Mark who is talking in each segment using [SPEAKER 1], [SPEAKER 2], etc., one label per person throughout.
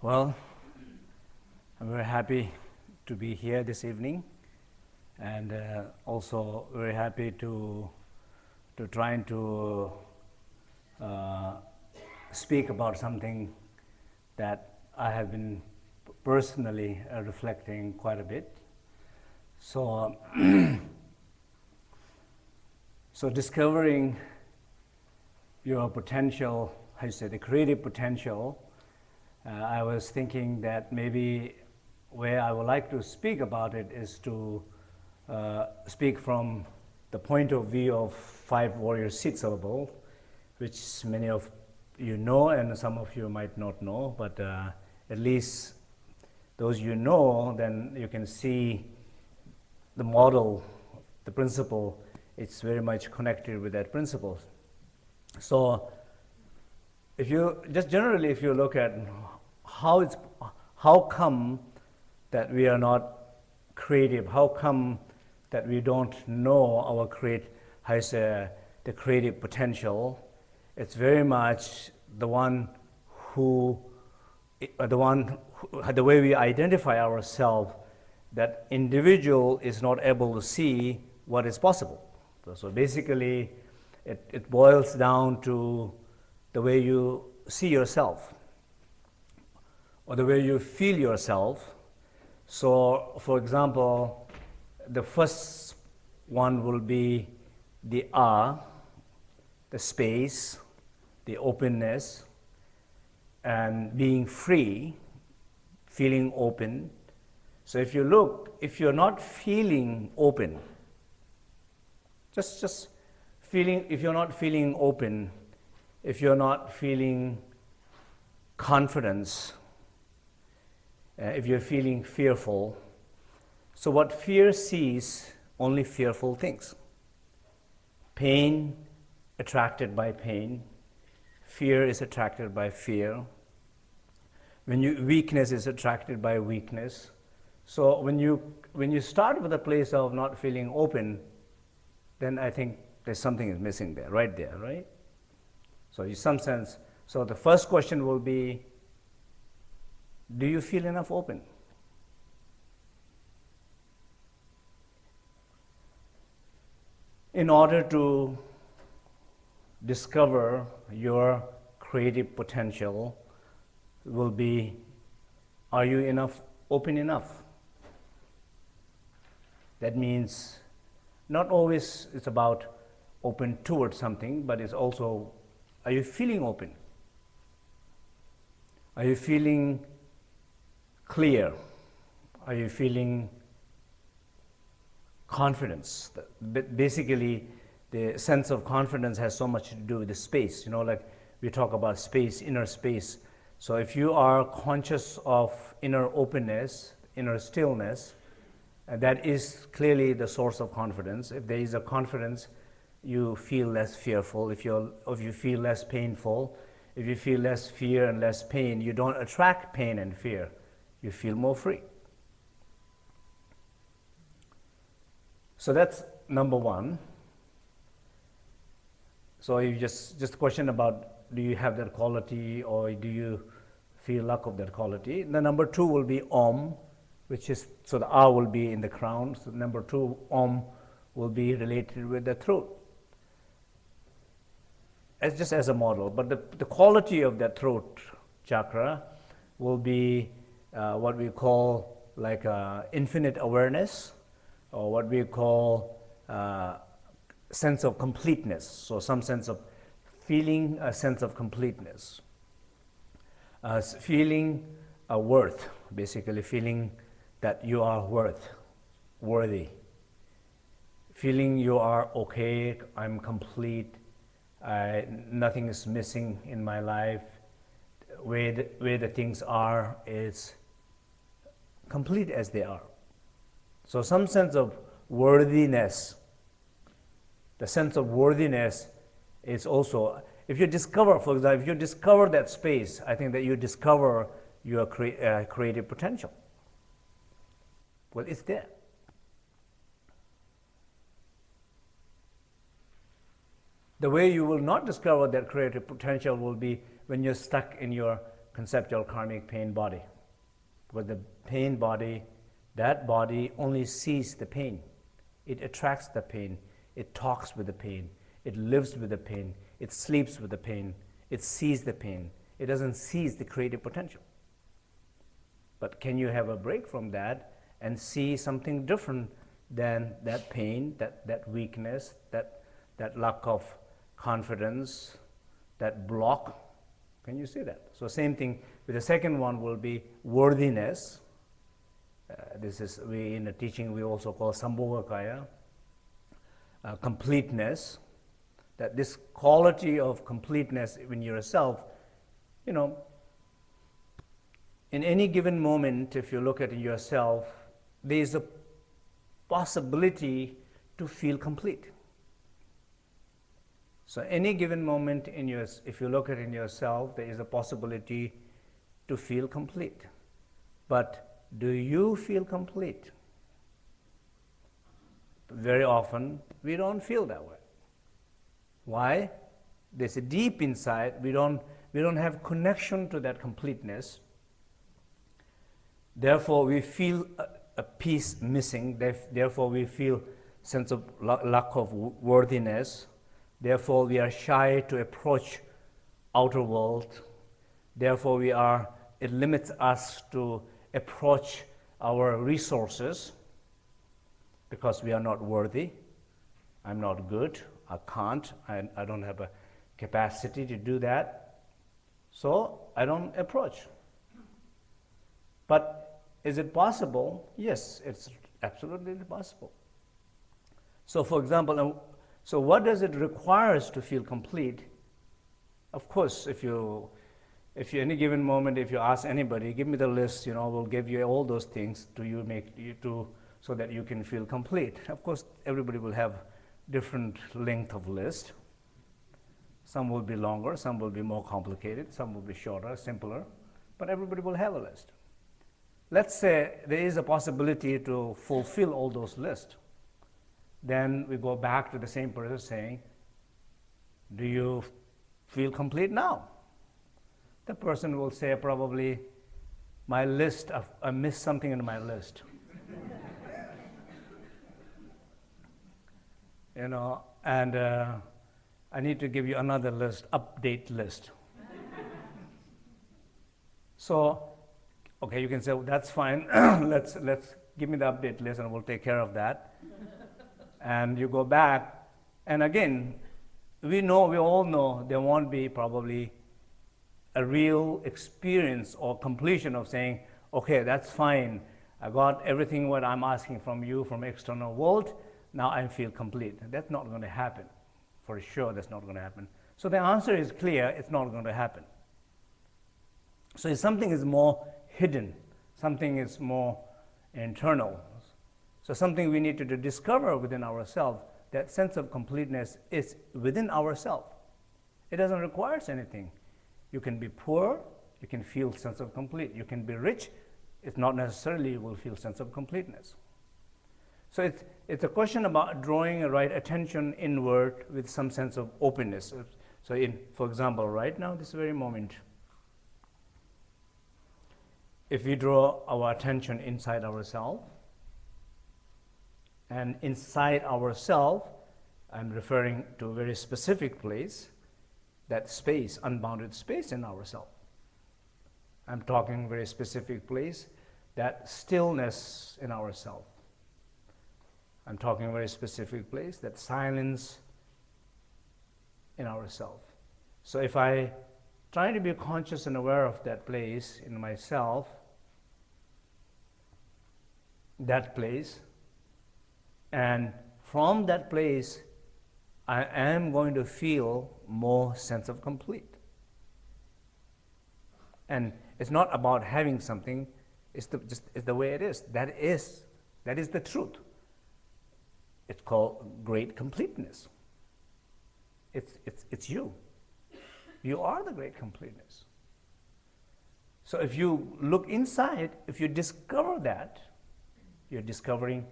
[SPEAKER 1] Well, I'm very happy to be here this evening, and also very happy to trying to speak about something that I have been personally reflecting quite a bit. So, so discovering your potential, how you say, the creative potential. I was thinking that maybe where I would like to speak about it is to speak from the point of view of 5 warrior seed syllable, which many of you know and some of you might not know, but at least those you know, then you can see the model, the principle, it's very much connected with that principle. So if you just generally, if you look at how come that we are not creative, how come that we don't know our the creative potential, it's very much the way we identify ourselves, that individual is not able to see what is possible. So basically it boils down to the way you see yourself or the way you feel yourself. So for example, the first one will be the the space, the openness, and being free, feeling open. So if you look, if you're not feeling open, just feeling, if you're not feeling open, if you're not feeling confidence, if you're feeling fearful, so what fear sees, only fearful things. Pain, attracted by pain. Fear is attracted by fear. Weakness is attracted by weakness. So when you start with a place of not feeling open, then I think there's something is missing there, right? So in some sense, so the first question will be, do you feel enough open? In order to discover your creative potential will be, are you open enough? That means not always it's about open towards something, but it's also, are you feeling open? Are you feeling clear? Are you feeling confidence? Basically, the sense of confidence has so much to do with the space. You know, like we talk about space, inner space. So if you are conscious of inner openness, inner stillness, that is clearly the source of confidence. If there is a confidence, you feel less fearful. If you feel less painful, if you feel less fear and less pain, you don't attract pain and fear. You feel more free. So that's number one. So you just question about, do you have that quality or do you feel lack of that quality? The number 2 will be Om, which is, so the A will be in the crown. So number 2, Om, will be related with the throat. As just as a model, but the quality of that throat chakra will be what we call like infinite awareness, or what we call sense of completeness. So some sense of feeling a sense of completeness, feeling a worth, basically feeling that you are worthy, feeling you are okay, I'm complete, nothing is missing in my life, where the things are is complete as they are. So some sense of worthiness. The sense of worthiness is also, if you discover, for example, if you discover that space, I think that you discover your creative potential. Well, it's there. The way you will not discover that creative potential will be when you're stuck in your conceptual karmic pain body. Because the pain body, that body only sees the pain. It attracts the pain. It talks with the pain. It lives with the pain. It sleeps with the pain. It sees the pain. It doesn't seize the creative potential. But can you have a break from that and see something different than that pain, that weakness, that lack of confidence, that block? Can you see that? So same thing with the second one will be worthiness. This is, in the teaching we also call sambhogakaya, completeness. That this quality of completeness in yourself, you know, in any given moment, if you look at yourself, there is a possibility to feel complete. So any given moment in if you look at it in yourself, there is a possibility to feel complete. But do you feel complete? Very often, we don't feel that way. Why? There's a deep inside, we don't have connection to that completeness. Therefore, we feel a piece missing. Therefore, we feel sense of lack of worthiness. Therefore, we are shy to approach outer world. Therefore, it limits us to approach our resources because we are not worthy. I'm not good. I can't. I don't have a capacity to do that. So I don't approach. But is it possible? Yes, it's absolutely possible. So for example, so what does it require to feel complete? Of course, if you any given moment, if you ask anybody, give me the list, we'll give you all those things so that you can feel complete. Of course, everybody will have different length of list. Some will be longer, some will be more complicated, some will be shorter, simpler, but everybody will have a list. Let's say there is a possibility to fulfill all those lists. Then we go back to the same person saying, do you feel complete now? The person will say probably, my list, I missed something in my list. And I need to give you another list, update list. So, okay, you can say, well, that's fine, let's give me the update list and we'll take care of that. And you go back, and again, we all know there won't be probably a real experience or completion of saying, okay, that's fine, I got everything what I'm asking from you from external world, now I feel complete. That's not going to happen. For sure, that's not going to happen. So the answer is clear, it's not going to happen. So if something is more hidden, something is more internal, so something we need to discover within ourselves, that sense of completeness is within ourselves. It doesn't require anything. You can be poor, you can feel sense of complete. You can be rich, it's not necessarily you will feel sense of completeness. So it's a question about drawing a right attention inward with some sense of openness. So for example, right now, this very moment, if we draw our attention inside ourselves, and inside ourselves, I'm referring to a very specific place, that space, unbounded space in ourselves. I'm talking very specific place, that stillness in ourselves. I'm talking very specific place, that silence in ourselves. So if I try to be conscious and aware of that place in myself, that place, and from that place, I am going to feel more sense of complete. And it's not about having something, it's the way it is. That is the truth. It's called great completeness. It's you. You are the great completeness. So if you look inside, if you discover that, you're discovering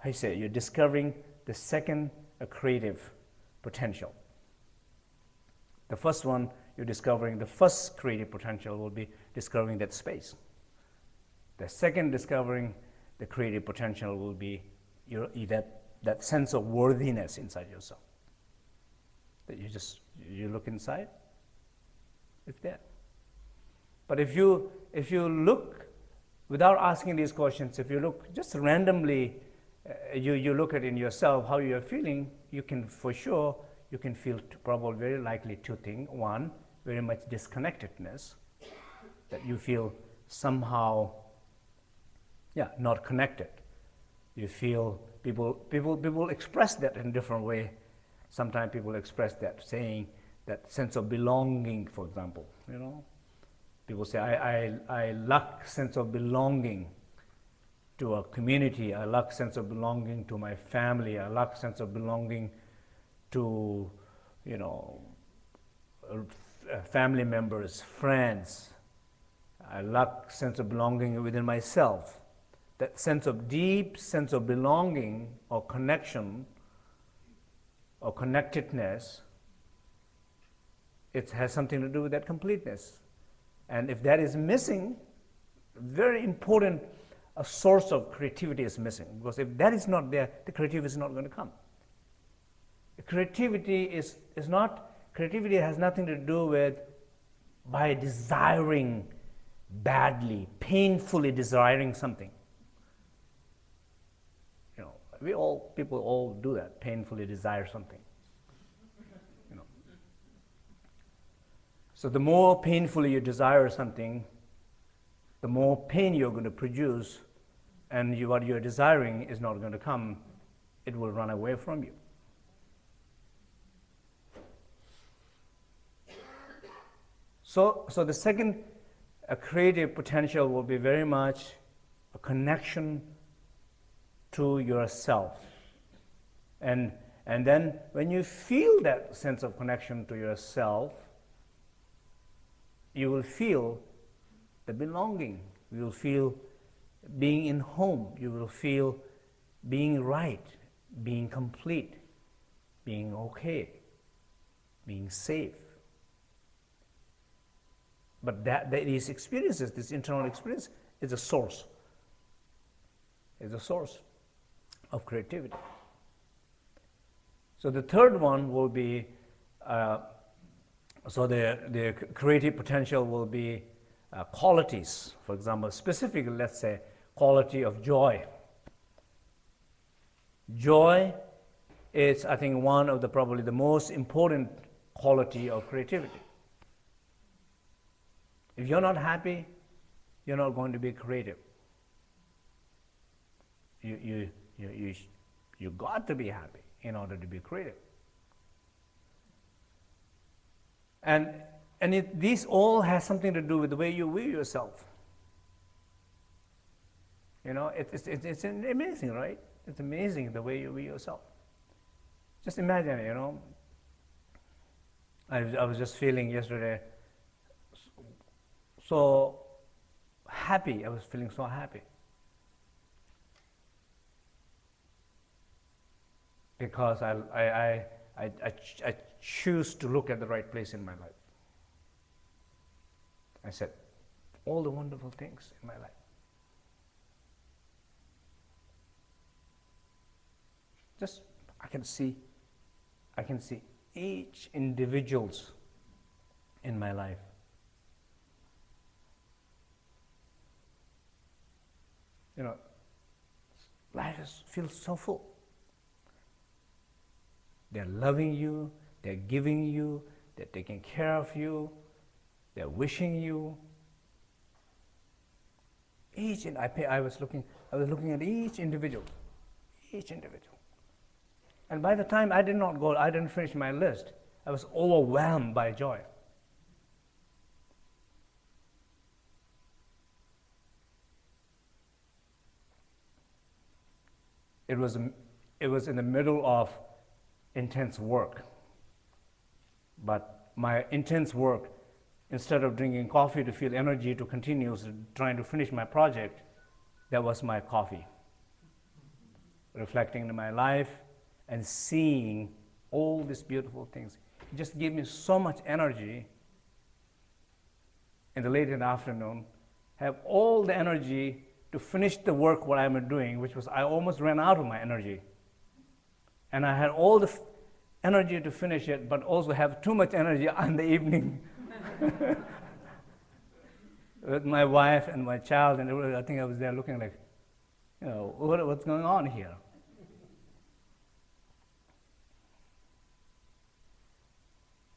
[SPEAKER 1] you're discovering the second creative potential. The first one, you're discovering the first creative potential will be discovering that space. The second discovering the creative potential will be that sense of worthiness inside yourself. That you look inside, it's there. But if you look without asking these questions, if you look just randomly, you look at in yourself how you are feeling, you can for sure you can feel probably very likely two things. One, very much disconnectedness, that you feel somehow not connected. You feel people express that in a different way. Sometimes people express that saying that sense of belonging, for example. People say I lack sense of belonging to a community. I lack sense of belonging to my family. I lack sense of belonging to family members, friends. I lack sense of belonging within myself. That deep sense of belonging or connection or connectedness, it has something to do with that completeness. And if that is missing, very important, a source of creativity is missing. Because if that is not there, the creativity is not going to come. Creativity has nothing to do with by desiring badly, painfully desiring something. People all do that, painfully desire something. So the more painfully you desire something, the more pain you're going to produce, and what you're desiring is not going to come. It will run away from you. So the second creative potential will be very much a connection to yourself. And then when you feel that sense of connection to yourself, you will feel the belonging. You will feel being in home. You will feel being right, being complete, being okay, being safe. But these experiences, this internal experience, is a source. Is a source of creativity. So the third one will be, the creative potential will be qualities. For example, specifically, let's say, quality of joy. Joy is, I think, one of probably the most important quality of creativity. If you're not happy, you're not going to be creative. You got to be happy in order to be creative. And these all has something to do with the way you view yourself. It's amazing, right? It's amazing the way you view yourself. Just imagine, I was just feeling yesterday so happy. I was feeling so happy. Because I choose to look at the right place in my life. I said, all the wonderful things in my life. Just, I can see each individuals in my life. Life feels so full. They're loving you, they're giving you, they're taking care of you, they're wishing you. I was looking at each individual. And by the time I didn't finish my list, I was overwhelmed by joy. It was in the middle of intense work. But my intense work, instead of drinking coffee to feel energy to continue trying to finish my project, that was my coffee. Reflecting on my life and seeing all these beautiful things. It just gave me so much energy in the late in the afternoon, have all the energy to finish the work what I'm doing, which was I almost ran out of my energy. And I had all the energy to finish it, but also have too much energy in the evening. With my wife and my child, and I think I was there looking like, what's going on here?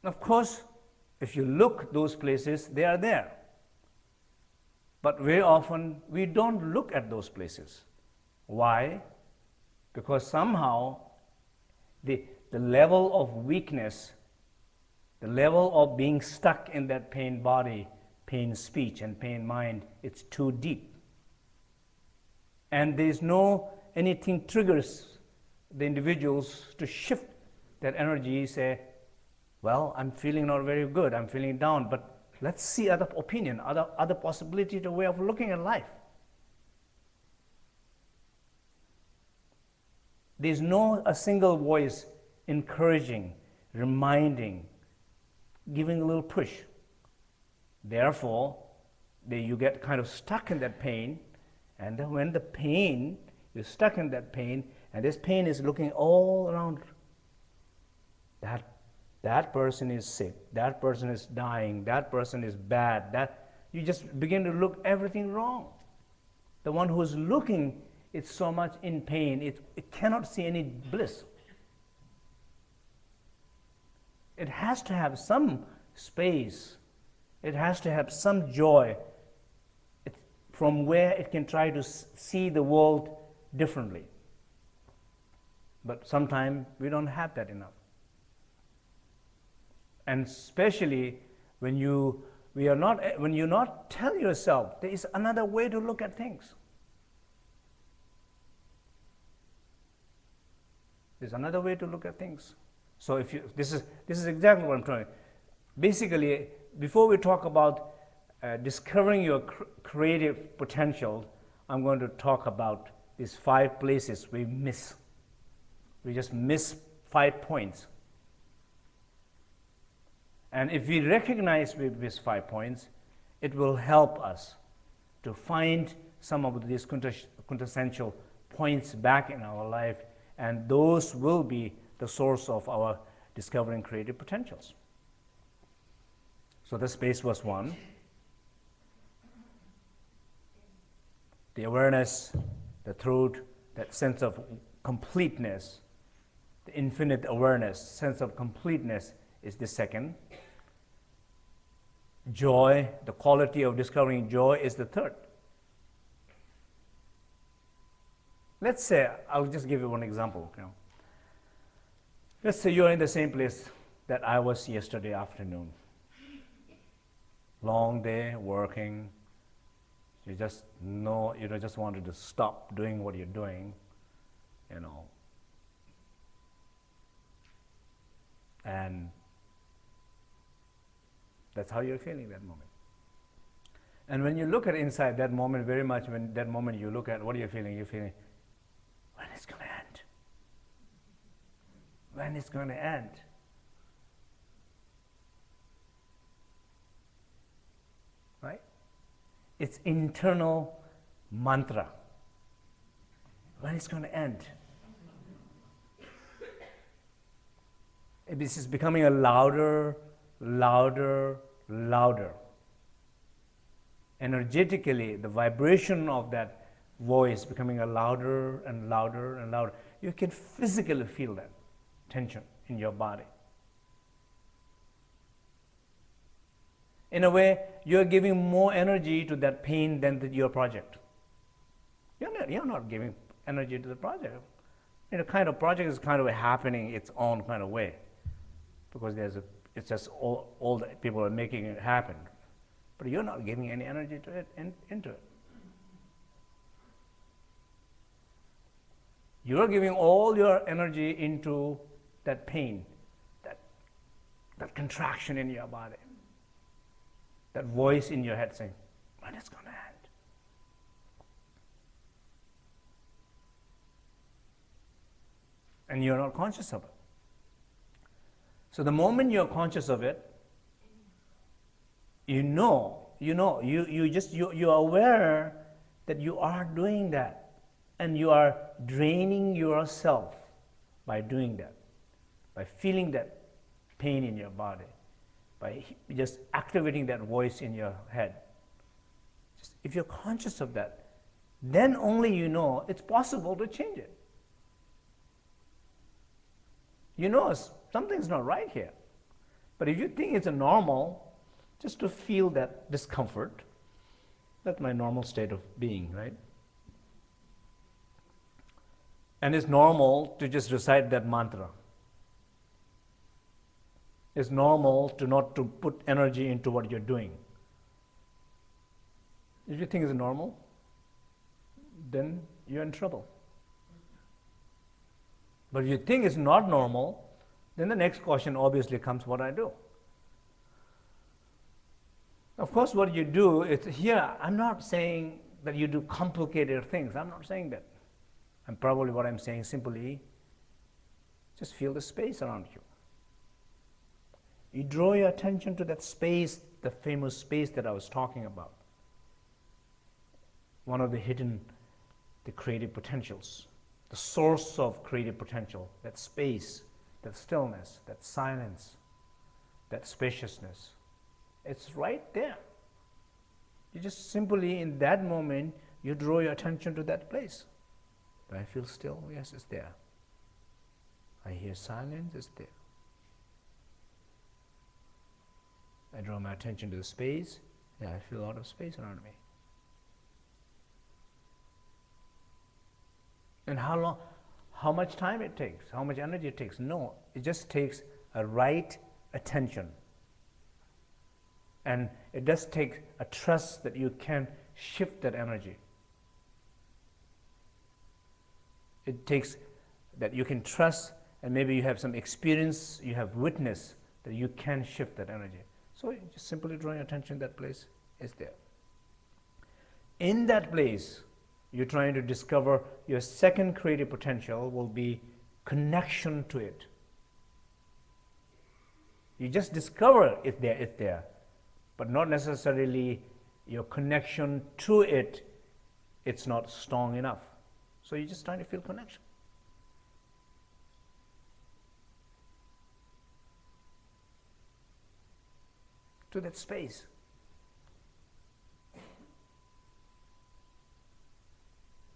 [SPEAKER 1] Of course, if you look those places, they are there. But very often, we don't look at those places. Why? Because somehow, the level of weakness, the level of being stuck in that pain body, pain speech, and pain mind, it's too deep. And there's no anything triggers the individuals to shift that energy, say, well, I'm feeling not very good, I'm feeling down, but let's see other opinion, other possibility, the way of looking at life. There's no a single voice encouraging, reminding, giving a little push. Therefore, you get kind of stuck in that pain, and then when the pain, you're stuck in that pain, and this pain is looking all around. That person is sick, that person is dying, that person is bad, that you just begin to look everything wrong. The one who's looking is so much in pain, it cannot see any bliss. It has to have some space, it has to have some joy from where it can try to see the world differently. But sometimes we don't have that enough. And especially when you not tell yourself there is another way to look at things. There's another way to look at things. So if you, this is exactly what I'm trying. Basically, before we talk about discovering your creative potential, I'm going to talk about these 5 places we miss. We just miss 5 points. And if we recognize these 5 points, it will help us to find some of these quintessential points back in our life, and those will be the source of our discovering creative potentials. So the space was 1. The awareness, the truth, that sense of completeness, the infinite awareness, sense of completeness is the 2nd. Joy, the quality of discovering joy is the 3rd. Let's say, I'll just give you one example. Let's say you're in the same place that I was yesterday afternoon. Long day, working. You just wanted to stop doing what you're doing, And that's how you're feeling that moment. And when you look at inside that moment, very much when that moment you look at what you're feeling, when it's going to end? When it's going to end? Right? It's internal mantra. When it's going to end? This is becoming a louder, louder, louder. Energetically, the vibration of that voice becoming a louder and louder and louder. You can physically feel that tension in your body. In a way, you're giving more energy to that pain than your project. You're not giving energy to the project. Kind of project is kind of happening its own kind of way, because it's just all the people are making it happen, but you're not giving any energy to it into it. You're giving all your energy into that pain, that contraction in your body, that voice in your head saying, when it's going to end? And you're not conscious of it. So the moment you're conscious of it, you know you are aware that you are doing that, and you are draining yourself by doing that, by feeling that pain in your body, by just activating that voice in your head. Just, if you're conscious of that, then only you know it's possible to change it. You know something's not right here. But if you think it's a normal, just to feel that discomfort, that's my normal state of being, right? And it's normal to just recite that mantra. It's normal to not to put energy into what you're doing. If you think it's normal, then you're in trouble. But if you think it's not normal, then the next question obviously comes, what I do. Of course, what you do is here, I'm not saying that you do complicated things. I'm not saying that. And probably what I'm saying simply, just feel the space around you. You draw your attention to that space, the famous space that I was talking about. One of the hidden, the creative potentials, the source of creative potential, that space, that stillness, that silence, that spaciousness. It's right there. You just simply, in that moment, you draw your attention to that place. Do I feel still? Yes, it's there. I hear silence, it's there. I draw my attention to the space, yeah, I feel a lot of space around me. And how much time it takes, how much energy it takes? No, it just takes a right attention. And it does take a trust that you can shift that energy. It takes that you can trust, and maybe you have some experience, you have witness that you can shift that energy. So you just simply draw your attention to that place, it's there. In that place, you're trying to discover your second creative potential will be connection to it. You just discover it's there, but not necessarily your connection to it, it's not strong enough. So you're just trying to feel connection. To that space.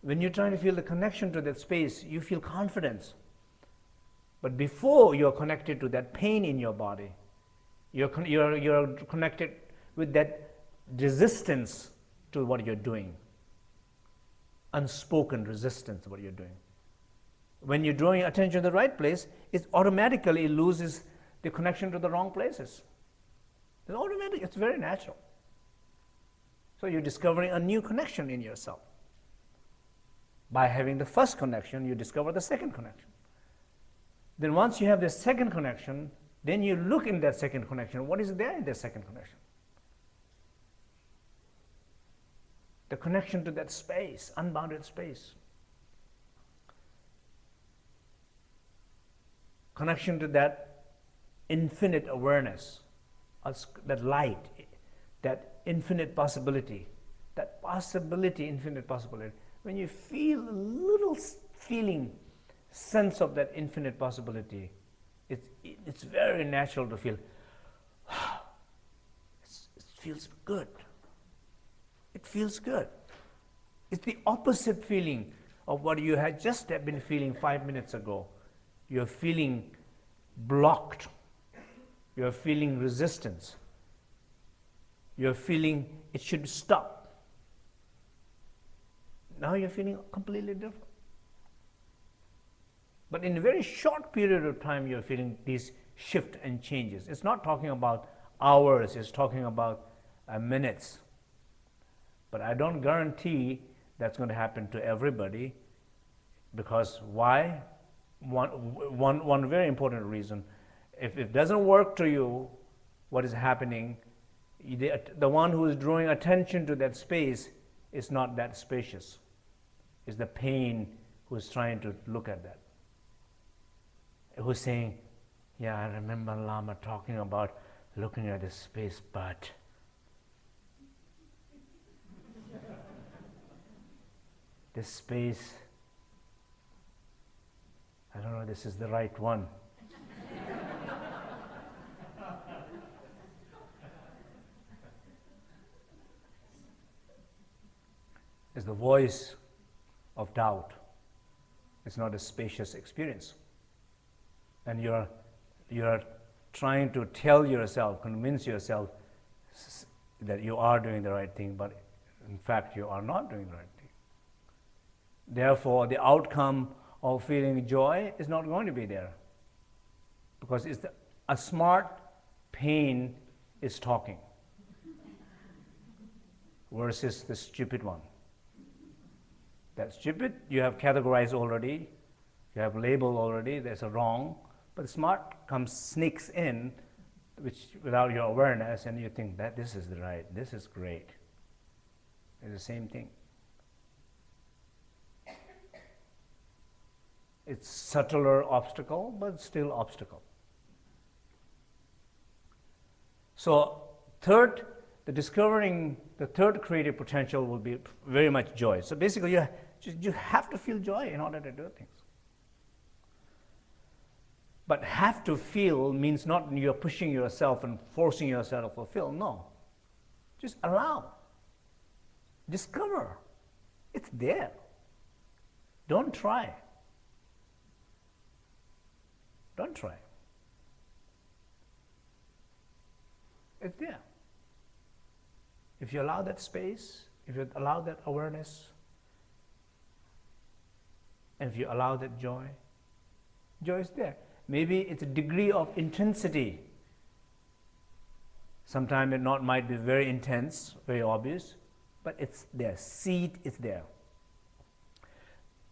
[SPEAKER 1] When you're trying to feel the connection to that space, you feel confidence. But before you're connected to that pain in your body, you're connected with that resistance to what you're doing. Unspoken resistance to what you're doing. When you're drawing attention to the right place, it automatically loses the connection to the wrong places. It's automatic, it's very natural. So you're discovering a new connection in yourself. By having the first connection, you discover the second connection. Then once you have the second connection, then you look in that second connection. What is there in that second connection? The connection to that space, unbounded space. Connection to that infinite awareness, that light, that infinite possibility, infinite possibility. When you feel a little feeling, sense of that infinite possibility, it's very natural to feel, it feels good. It feels good. It's the opposite feeling of what you had just been feeling 5 minutes ago. You're feeling blocked. You're feeling resistance. You're feeling it should stop. Now you're feeling completely different. But in a very short period of time, you're feeling these shift and changes. It's not talking about hours, it's talking about minutes. But I don't guarantee that's going to happen to everybody, because why? One very important reason. If it doesn't work to you, what is happening, the one who is drawing attention to that space is not that spacious. It's the pain who is trying to look at that. Who's saying, yeah, I remember Lama talking about looking at this space, but this space, I don't know if this is the right one. It's the voice of doubt. It's not a spacious experience. And you're trying to tell yourself, convince yourself that you are doing the right thing, but in fact you are not doing the right thing. Therefore, the outcome of feeling joy is not going to be there, because a smart pain is talking versus the stupid one. That stupid you have categorized already, you have labeled already, there's a wrong, but the smart sneaks in, which without your awareness, and you think that this is the right, this is great. It's the same thing. It's subtler obstacle, but still obstacle. So discovering the third creative potential will be very much joy. So basically you have to feel joy in order to do things. But have to feel means not you're pushing yourself and forcing yourself to fulfill. No. Just allow. Discover. It's there. Don't try. Don't try. It's there. If you allow that space, if you allow that awareness, and if you allow that joy, joy is there. Maybe it's a degree of intensity. Sometimes it might be very intense, very obvious, but it's there. Seed is there.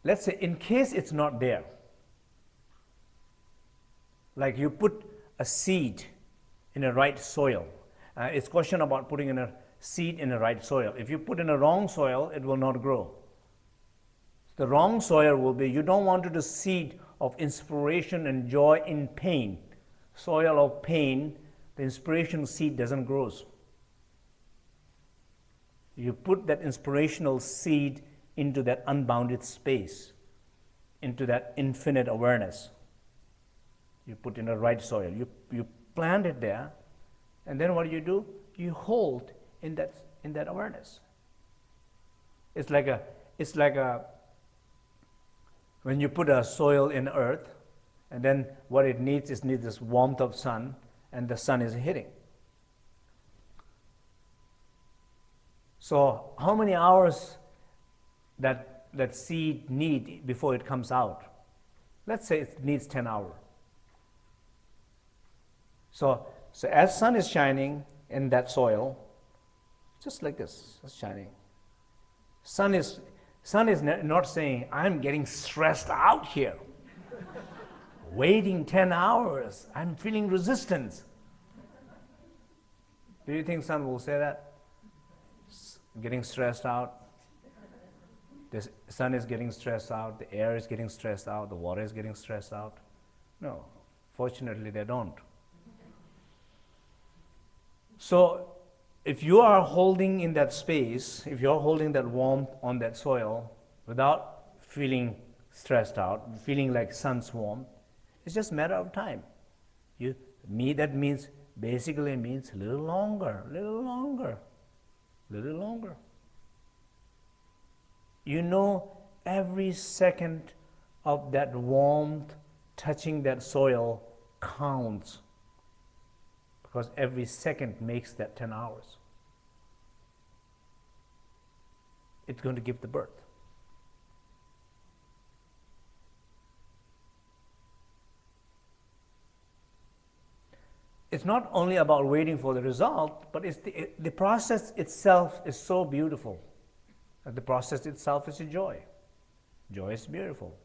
[SPEAKER 1] Let's say in case it's not there, like you put a seed in the right soil. It's a question about putting in a seed in the right soil. If you put in a wrong soil, it will not grow. The wrong soil will be, you don't want to do seed of inspiration and joy in pain. Soil of pain, the inspiration seed doesn't grow. You put that inspirational seed into that unbounded space, into that infinite awareness. You put in the right soil. You plant it there, and then what do? You hold in that awareness. It's like when you put a soil in earth, and then what it needs is this warmth of sun, and the sun is hitting. So how many hours that seed need before it comes out? Let's say it needs 10 hours. So as sun is shining in that soil, just like this, it's shining. Sun is not saying, I'm getting stressed out here. Waiting 10 hours, I'm feeling resistance. Do you think sun will say that? Getting stressed out? The sun is getting stressed out, the air is getting stressed out, the water is getting stressed out? No, fortunately they don't. So if you are holding in that space, if you're holding that warmth on that soil without feeling stressed out, feeling like sun's warmth, it's just a matter of time. That means, basically means a little longer, little longer, little longer. You know, every second of that warmth touching that soil counts, because every second makes that 10 hours. It's going to give the birth. It's not only about waiting for the result, but it's the process itself is so beautiful. The process itself is a joy. Joy is beautiful.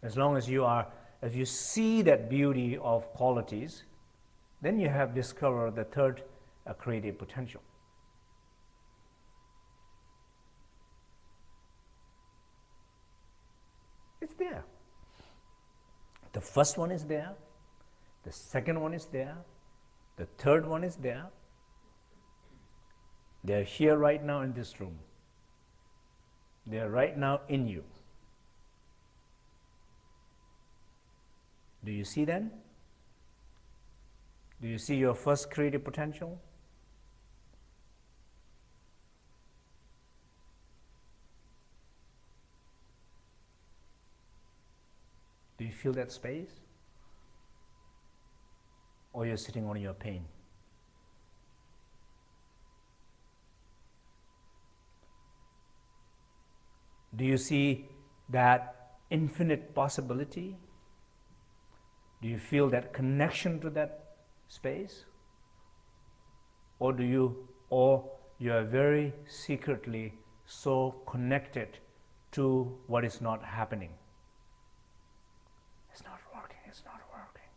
[SPEAKER 1] As long as if you see that beauty of qualities, then you have discovered the third creative potential. It's there. The first one is there. The second one is there. The third one is there. They're here right now in this room. They're right now in you. Do you see them? Do you see your first creative potential? Do you feel that space? Or you're sitting on your pain? Do you see that infinite possibility? Do you feel that connection to that space? Or you are very secretly so connected to what is not happening? It's not working, it's not working,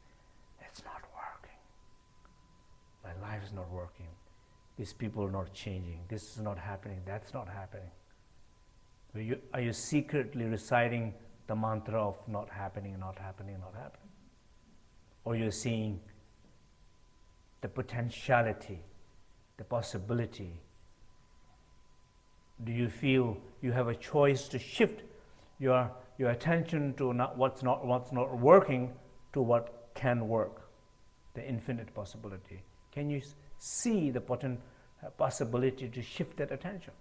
[SPEAKER 1] it's not working. My life is not working. These people are not changing. This is not happening, that's not happening. Are you secretly reciting the mantra of not happening, not happening, not happening? Or you're seeing the potentiality, the possibility? Do you feel you have a choice to shift your attention to what's not working to what can work, the infinite possibility? Can you see the possibility to shift that attention?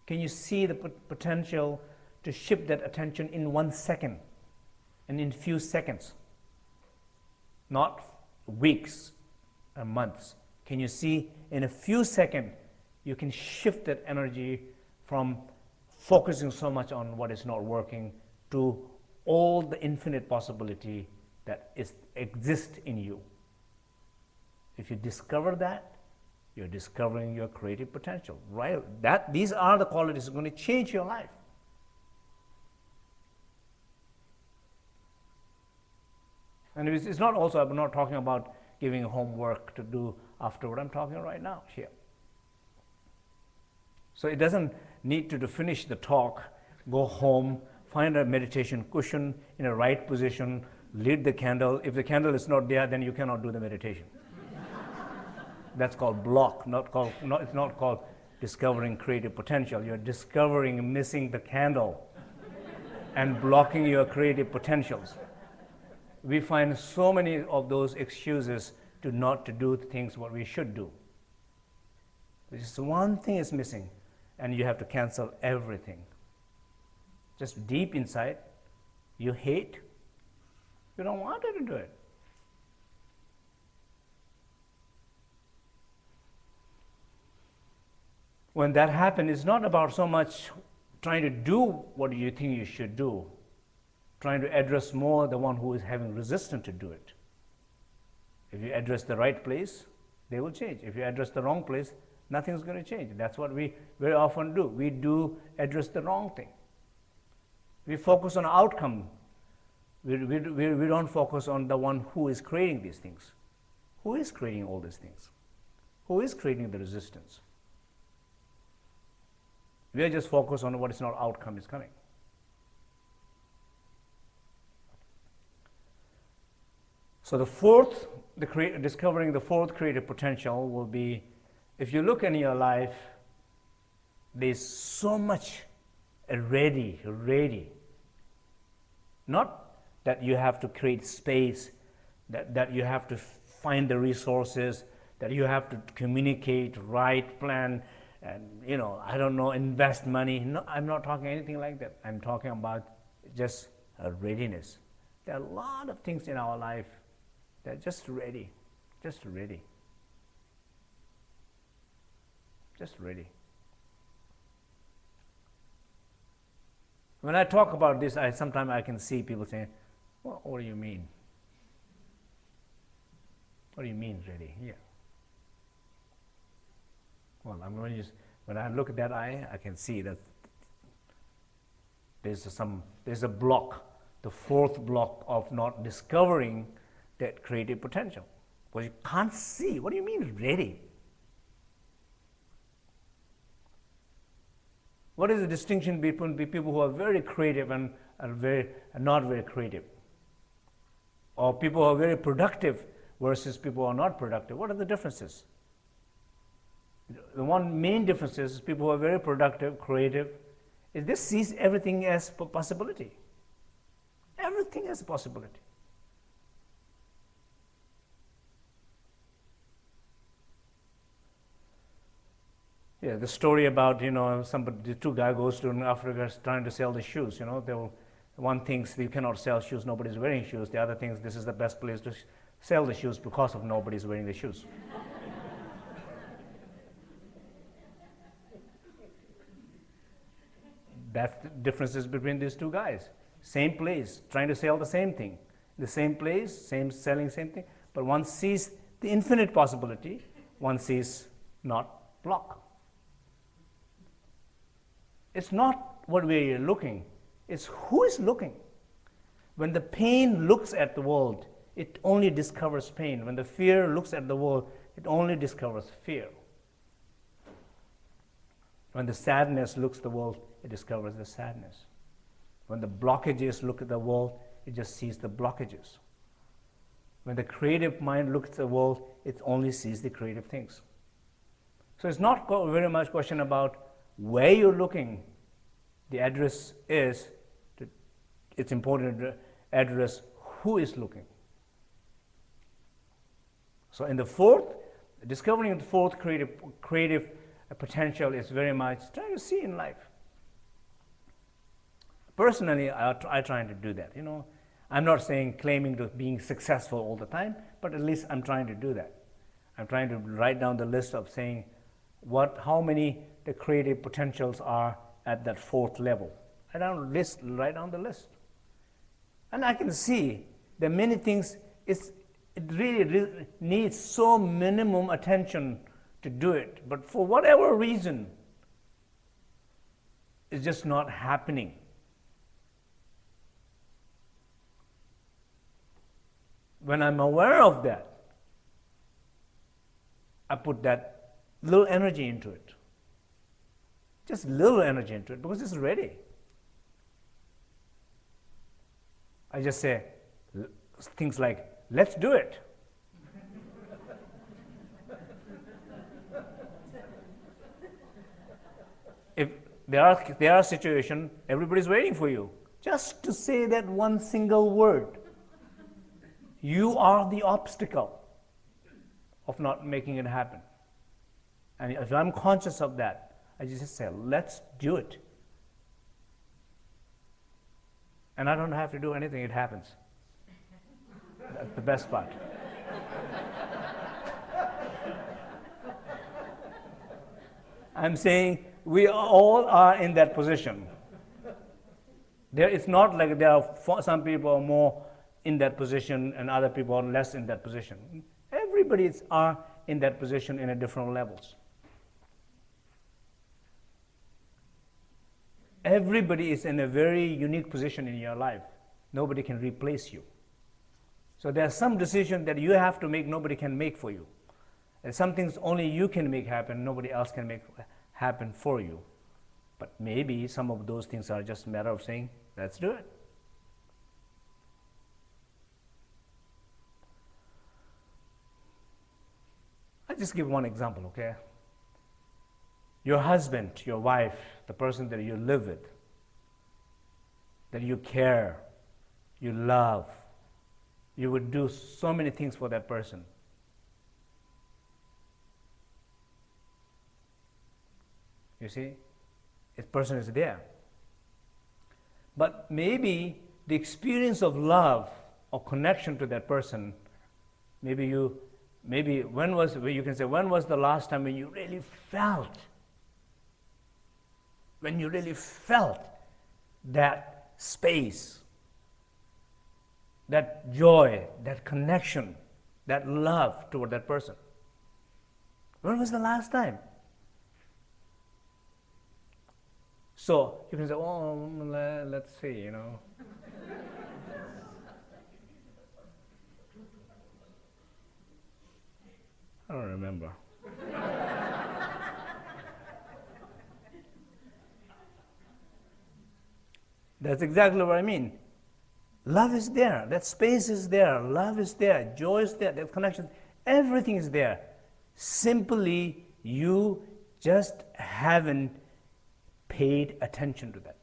[SPEAKER 1] Can you see the potential to shift that attention in 1 second and in few seconds? Not weeks and months. Can you see in a few seconds you can shift that energy from focusing so much on what is not working to all the infinite possibility that exists in you? If you discover that, you're discovering your creative potential, right? These are the qualities that are going to change your life. And it's not also, I'm not talking about giving homework to do afterward. I'm talking right now here. So it doesn't need to finish the talk, go home, find a meditation cushion in a right position, light the candle. If the candle is not there, then you cannot do the meditation. That's called block, it's not called discovering creative potential. You're discovering missing the candle and blocking your creative potentials. We find so many of those excuses not to do the things what we should do. Just one thing is missing, and you have to cancel everything. Just deep inside, you hate, you don't want to do it. When that happens, it's not about so much trying to do what you think you should do, trying to address more the one who is having resistance to do it. If you address the right place, they will change. If you address the wrong place, nothing's going to change. That's what we very often do. We do address the wrong thing. We focus on outcome. We don't focus on the one who is creating these things. Who is creating all these things? Who is creating the resistance? We are just focused on what is not outcome is coming. So discovering the fourth creative potential will be, if you look in your life, there's so much ready. Not that you have to create space, that you have to find the resources, that you have to communicate, write, plan, and I don't know, invest money. No, I'm not talking anything like that. I'm talking about just a readiness. There are a lot of things in our life that are just ready. When I talk about this, sometimes I can see people saying, well, what do you mean? What do you mean ready? Yeah. Well, when I look at that eye, I can see that there's a block, the fourth block of not discovering that creative potential. Because you can't see. What do you mean ready? What is the distinction between people who are very creative and not very creative? Or people who are very productive versus people who are not productive. What are the differences? The one main difference is people who are very productive, creative, is this sees everything as a possibility. Everything as a possibility. Yeah, the story about, the two guys goes to Africa trying to sell the shoes. One thinks you cannot sell shoes, nobody's wearing shoes. The other thinks this is the best place to sell the shoes because of nobody's wearing the shoes. That's the differences between these two guys. Same place, trying to sell the same thing. The same place, selling same thing, but one sees the infinite possibility, one sees not block. It's not what we are looking, it's who is looking. When the pain looks at the world, it only discovers pain. When the fear looks at the world, it only discovers fear. When the sadness looks at the world, it discovers the sadness. When the blockages look at the world, it just sees the blockages. When the creative mind looks at the world, it only sees the creative things. So it's not very much question about where you're looking. The address is, it's important to address who is looking. So in the fourth, discovering the fourth creative potential is very much trying to see in life. Personally, I try to do that. I'm not claiming to being successful all the time, but at least I'm trying to do that. I'm trying to write down the list of saying how many the creative potentials are at that fourth level. Write down the list. And I can see there are many things, it really needs so minimum attention to do it, but for whatever reason, it's just not happening. When I'm aware of that, I put that little energy into it. Just little energy into it because it's ready. I just say things like, let's do it. If there are situations, everybody's waiting for you. Just to say that one single word. You are the obstacle of not making it happen. And if I'm conscious of that, I just say, let's do it. And I don't have to do anything, it happens. That's the best part. I'm saying we all are in that position. It's not like there are some people are more in that position and other people are less in that position. Everybody are in that position in a different levels. Everybody is in a very unique position in your life. Nobody can replace you. So there are some decisions that you have to make, nobody can make for you. And some things only you can make happen, nobody else can make happen for you. But maybe some of those things are just a matter of saying, let's do it. I'll just give one example, okay? Your husband, your wife, the person that you live with, that you care, you love, you would do so many things for that person. You see, this person is there. But maybe the experience of love or connection to that person, when was the last time when you really felt that space, that joy, that connection, that love toward that person? When was the last time? So you can say, oh, let's see, I don't remember. That's exactly what I mean. Love is there, that space is there, love is there, joy is there, that connection, everything is there. Simply, you just haven't paid attention to that.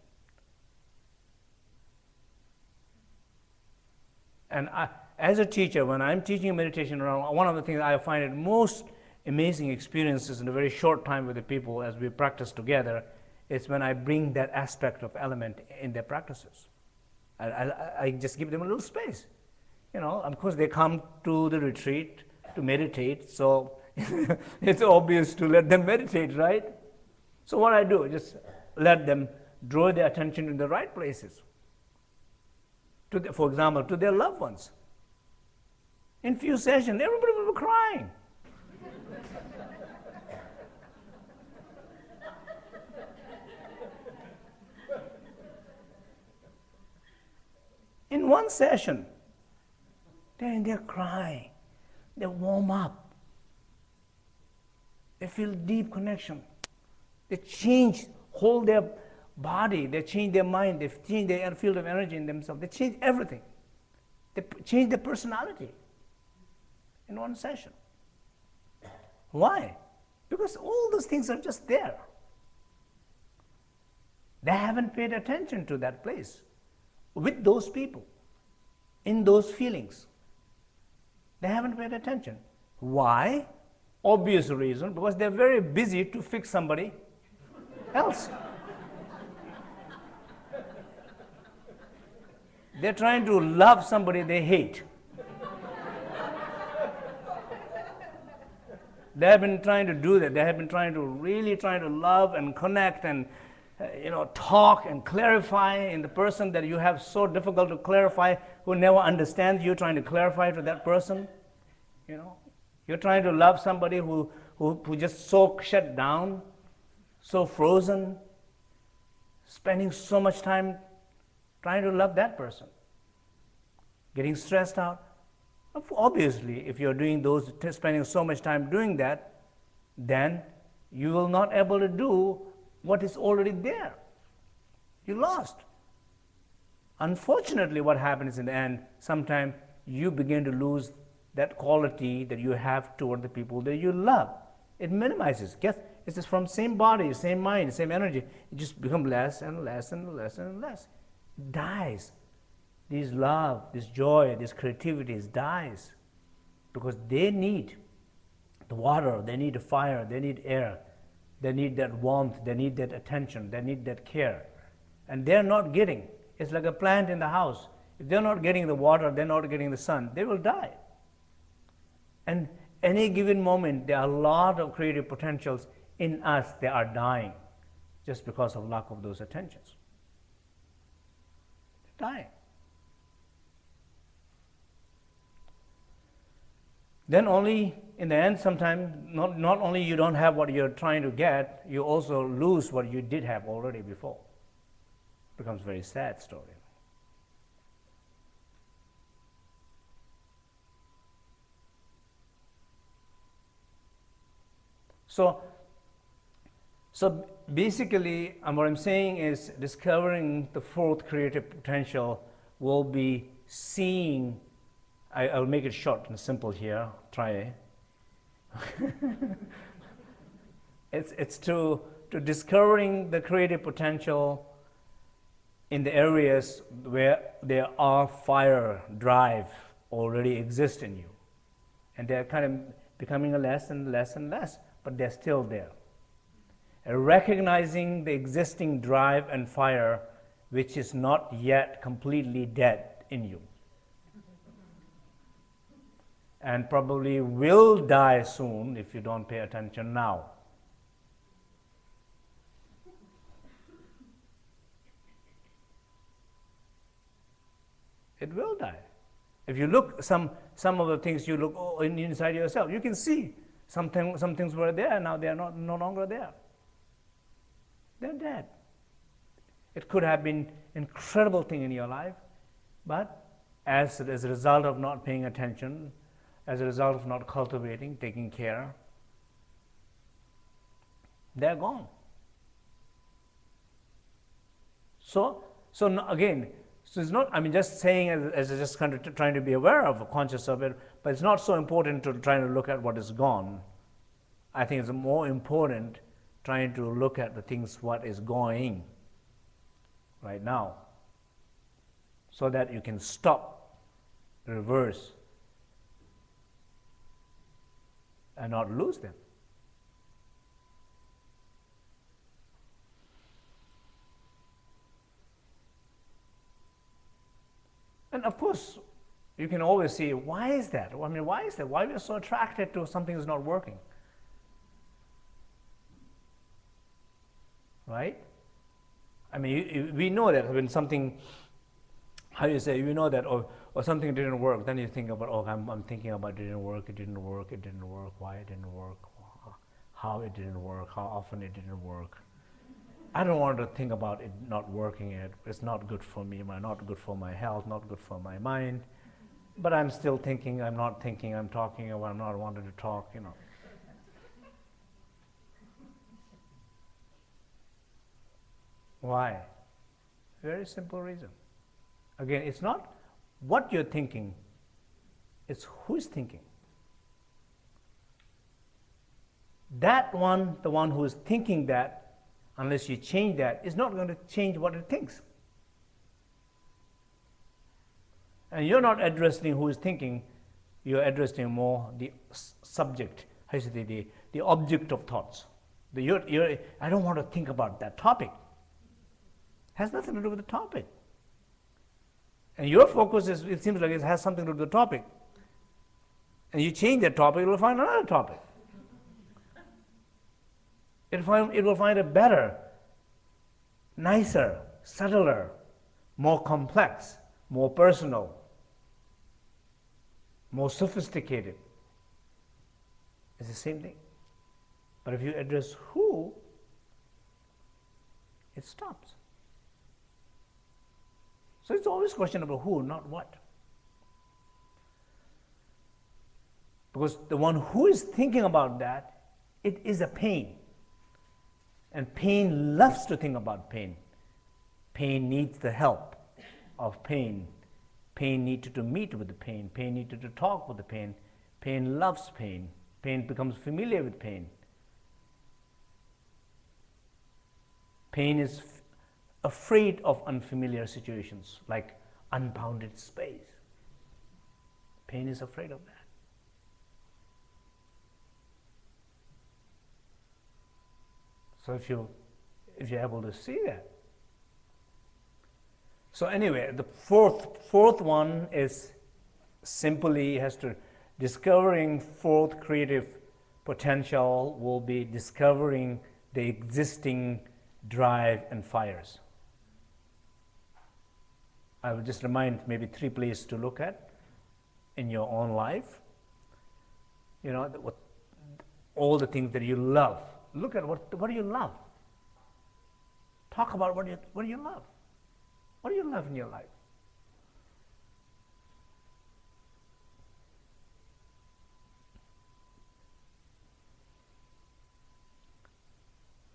[SPEAKER 1] And as a teacher, when I'm teaching meditation around, one of the things I find it most amazing experiences in a very short time with the people as we practice together is when I bring that aspect of element in their practices. I just give them a little space. You know, of course they come to the retreat to meditate, so it's obvious to let them meditate, right? So what I do, just let them draw their attention in the right places. For example, to their loved ones. In few sessions, everybody will be crying. In one session, they're crying. They warm up. They feel deep connection. They change, hold their body, they change their mind, they change their field of energy in themselves. They change everything. They change their personality in one session. Why? Because all those things are just there. They haven't paid attention to that place with those people, in those feelings. They haven't paid attention. Why? Obvious reason, because they're very busy to fix somebody else. They're trying to love somebody they hate. They have been trying to do that. They have been really trying to love and connect and talk and clarify in the person that you have so difficult to clarify, who never understands you, trying to clarify to that person. You're trying to love somebody who just so shut down, so frozen, spending so much time trying to love that person, getting stressed out. Obviously, if you're doing those, spending so much time doing that, then you will not able to do what is already there. You lost. Unfortunately, what happens in the end, sometimes you begin to lose that quality that you have toward the people that you love. It minimizes. Guess it's just from same body, same mind, same energy. It just becomes less and less and less and less. It dies. This love, this joy, this creativity dies because they need the water, they need the fire, they need air, they need that warmth, they need that attention, they need that care. And they're not getting. It's like a plant in the house. If they're not getting the water, they're not getting the sun, they will die. And any given moment, there are a lot of creative potentials in us that are dying just because of lack of those attentions. They're dying. Then only in the end, sometimes not only you don't have what you're trying to get, you also lose what you did have already before. It becomes a very sad story. So basically, what I'm saying is discovering the fourth creative potential will be seeing. I'll make it short and simple here. Try. It's to discovering the creative potential in the areas where there are fire, drive already exist in you, and they're kind of becoming less and less and less, but they're still there. And recognizing the existing drive and fire, which is not yet completely dead in you, and probably will die soon if you don't pay attention now. It will die. If you look some of the things you look inside yourself, you can see some things were there, now they are no longer there. They're dead. It could have been an incredible thing in your life, but as a result of not paying attention, as a result of not cultivating, taking care, they're gone. So So it's not, I mean, just saying as just kind of trying to be aware of, conscious of it, but it's not so important to try to look at what is gone. I think it's more important trying to look at the things what is going right now, so that you can stop, reverse, and not lose them. And of course, you can always see, why is that? I mean, why is that? Why are we so attracted to something that's not working? Right? I mean, we know that when something, how you say, you know that, or something didn't work, then you think about, oh, I'm thinking about it didn't work, why it didn't work, how it didn't work, how often it didn't work. I don't want to think about it not working. It's not good for me, not good for my health, not good for my mind. But I'm still thinking, I'm not thinking, I'm talking, or I'm not wanting to talk, you know. Why? Very simple reason. Again, it's not what you're thinking, it's who's thinking. That one, the one who is thinking that, unless you change that, is not going to change what it thinks. And you're not addressing who is thinking, you're addressing more the subject, the object of thoughts. I don't want to think about that topic. Has nothing to do with the topic. And your focus is, it seems like it has something to do with the topic. And you change that topic, you will find another topic. It will find a better, nicer, subtler, more complex, more personal, more sophisticated. It's the same thing. But if you address who, it stops. So it's always a question about who, not what. Because the one who is thinking about that, it is a pain. And pain loves to think about pain. Pain needs the help of pain. Pain needs to meet with the pain. Pain needs to talk with the pain. Pain loves pain. Pain becomes familiar with pain. Pain is afraid of unfamiliar situations, like unbounded space. Pain is afraid of that. So if you're able to see that. So anyway, the fourth one is simply has to discovering fourth creative potential will be discovering the existing drive and fires. I will just remind maybe 3 places to look at in your own life. You know, all the things that you love. Look at what do you love? Talk about what do you love? What do you love in your life?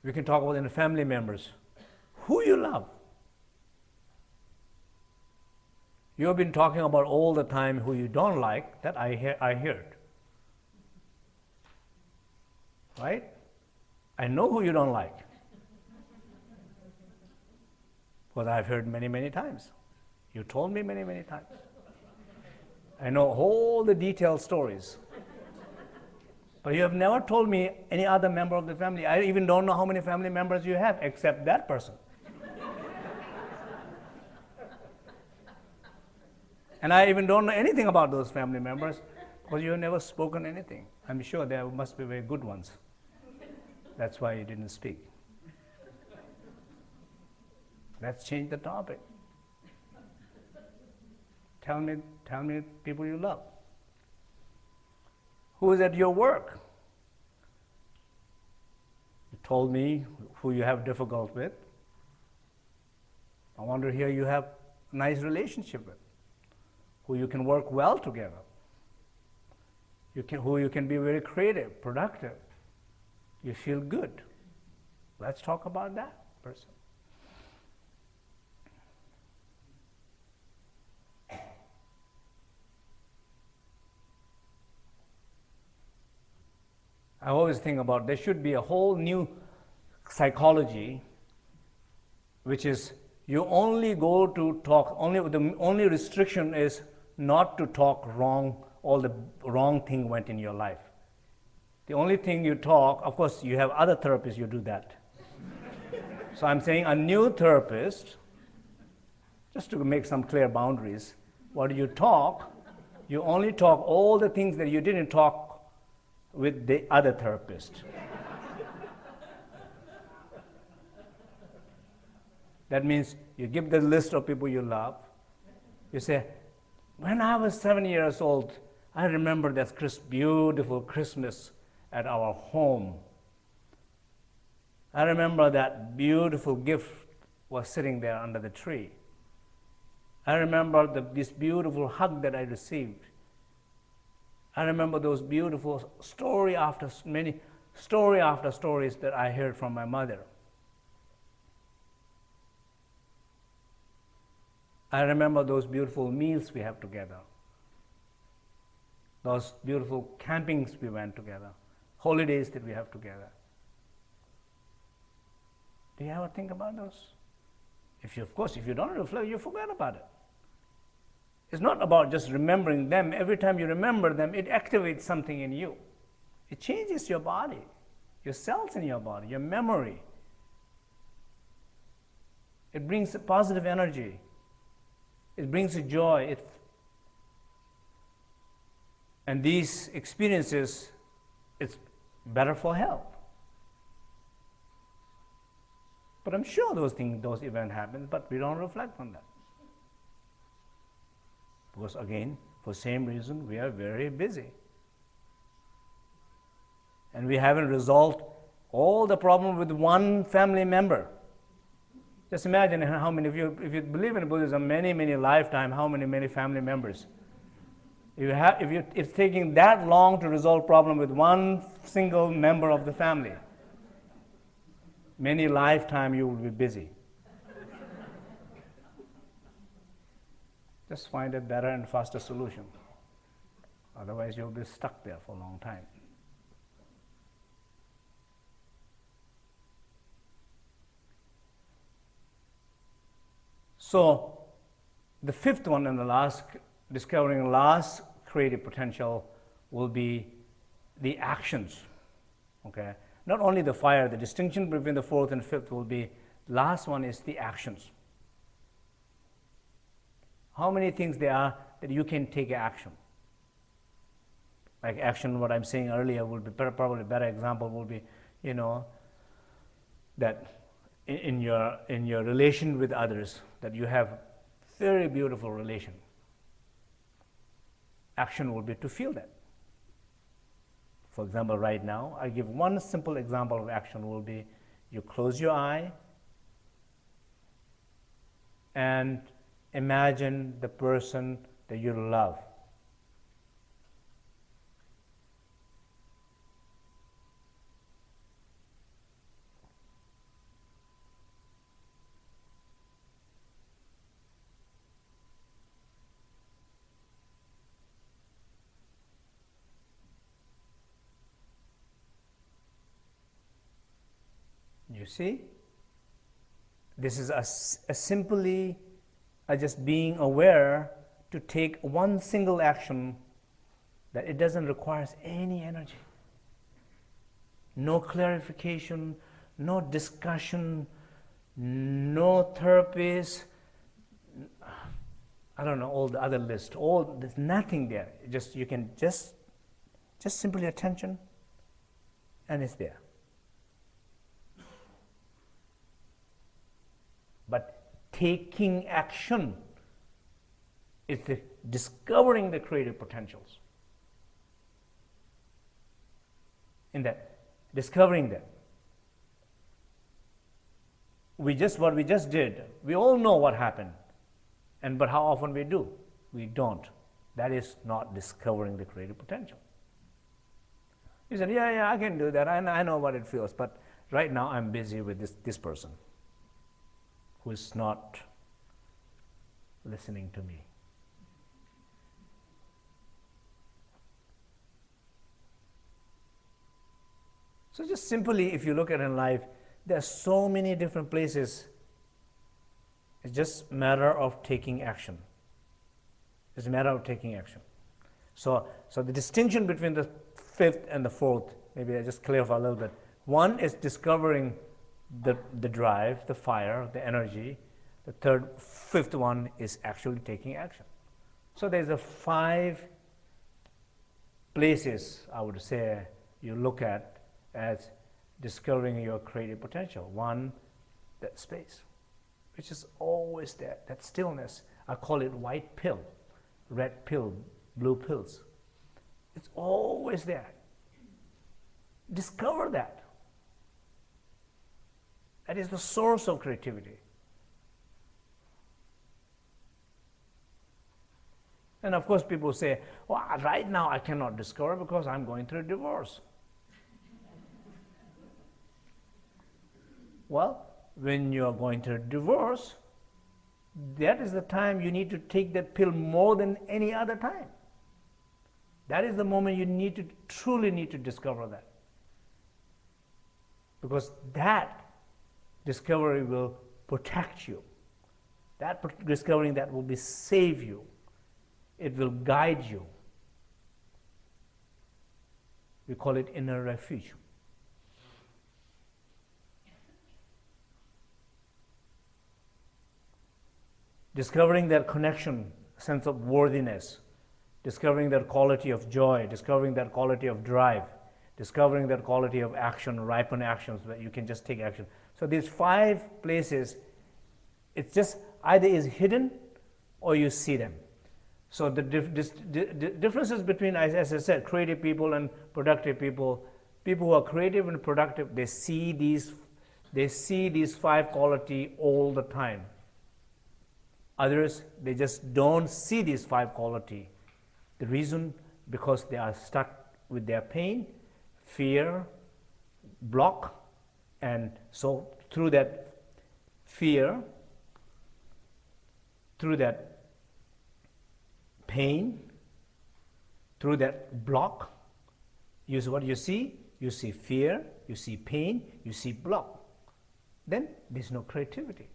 [SPEAKER 1] We can talk about in the family members. Who you love? You've been talking about all the time who you don't like, that I heard. Right? I know who you don't like. Because I've heard many, many times. You told me many, many times. I know all the detailed stories. But you have never told me any other member of the family. I even don't know how many family members you have except that person. And I even don't know anything about those family members because you have never spoken anything. I'm sure there must be very good ones. That's why you didn't speak. Let's change the topic. Tell me people you love. Who is at your work? You told me who you have difficult with. I wonder here you have a nice relationship with, who you can work well together, who you can be very creative, productive. You feel good. Let's talk about that person. I always think about there should be a whole new psychology, which is you only go to talk, the only restriction is not to talk wrong, all the wrong thing went in your life. The only thing you talk, of course you have other therapists, you do that. So I'm saying a new therapist, just to make some clear boundaries, what you talk, you only talk all the things that you didn't talk with the other therapist. That means you give the list of people you love. You say, when I was 7 years old, I remember that beautiful Christmas at our home. I remember that beautiful gift was sitting there under the tree. I remember this beautiful hug that I received. I remember those beautiful stories after stories that I heard from my mother. I remember those beautiful meals we have together, those beautiful campings we went together, holidays that we have together. Do you ever think about those? Of course, if you don't reflect, you forget about it. It's not about just remembering them. Every time you remember them, it activates something in you. It changes your body, your cells in your body, your memory. It brings a positive energy. It brings a joy. And these experiences, it's better for health. But I'm sure those events happen, but we don't reflect on that. Because again, for the same reason, we are very busy. And we haven't resolved all the problem with one family member. Just imagine how many, if you believe in Buddhism, many lifetimes, how many family members. If it's taking that long to resolve problem with one single member of the family, many lifetime you will be busy. Just find a better and faster solution. Otherwise you'll be stuck there for a long time. So the fifth one and the last, discovering last creative potential, will be the actions. Okay? Not only the fire, the distinction between the fourth and fifth will be, last one is the actions. How many things there are that you can take action? Like action, what I'm saying earlier will be probably a better example will be, that in your relation with others, that you have very beautiful relation. Action will be to feel that. For example, right now, I give one simple example of action will be, you close your eye and imagine the person that you love. You see, this is a simply just being aware to take one single action that it doesn't require any energy. No clarification, no discussion, no therapist, I don't know, all the other list, there's nothing there. You can just simply attention, and it's there. But taking action is discovering the creative potentials. In that, discovering that. What we just did, we all know what happened. But how often we do? We don't. That is not discovering the creative potential. You said, yeah, I can do that. I know what it feels. But right now I'm busy with this person who is not listening to me. So just simply, if you look at in life, there are so many different places. It's just a matter of taking action. It's a matter of taking action. So the distinction between the fifth and the fourth, maybe I just clarify a little bit. One is discovering the drive, the fire, the energy. The fifth one is actually taking action. So there's a 5 places, I would say, you look at as discovering your creative potential. One, that space, which is always there, that stillness. I call it white pill, red pill, blue pills. It's always there. Discover that. That is the source of creativity. And of course people say, well, right now I cannot discover because I'm going through a divorce. Well, when you are going through a divorce, that is the time you need to take that pill more than any other time. That is the moment you truly need to discover that. Because that discovery will protect you. That discovering that will save you. It will guide you. We call it inner refuge. Discovering that connection, sense of worthiness, discovering that quality of joy, discovering that quality of drive, discovering that quality of action, ripen actions, that you can just take action. So these 5 places, it's just either is hidden or you see them. So the differences between, as I said, creative people and productive people, people who are creative and productive, they see these 5 qualities all the time. Others, they just don't see these 5 qualities. The reason, because they are stuck with their pain, fear, block, and so through that fear, through that pain, through that block, what you see? You see fear, you see pain, you see block. Then there's no creativity.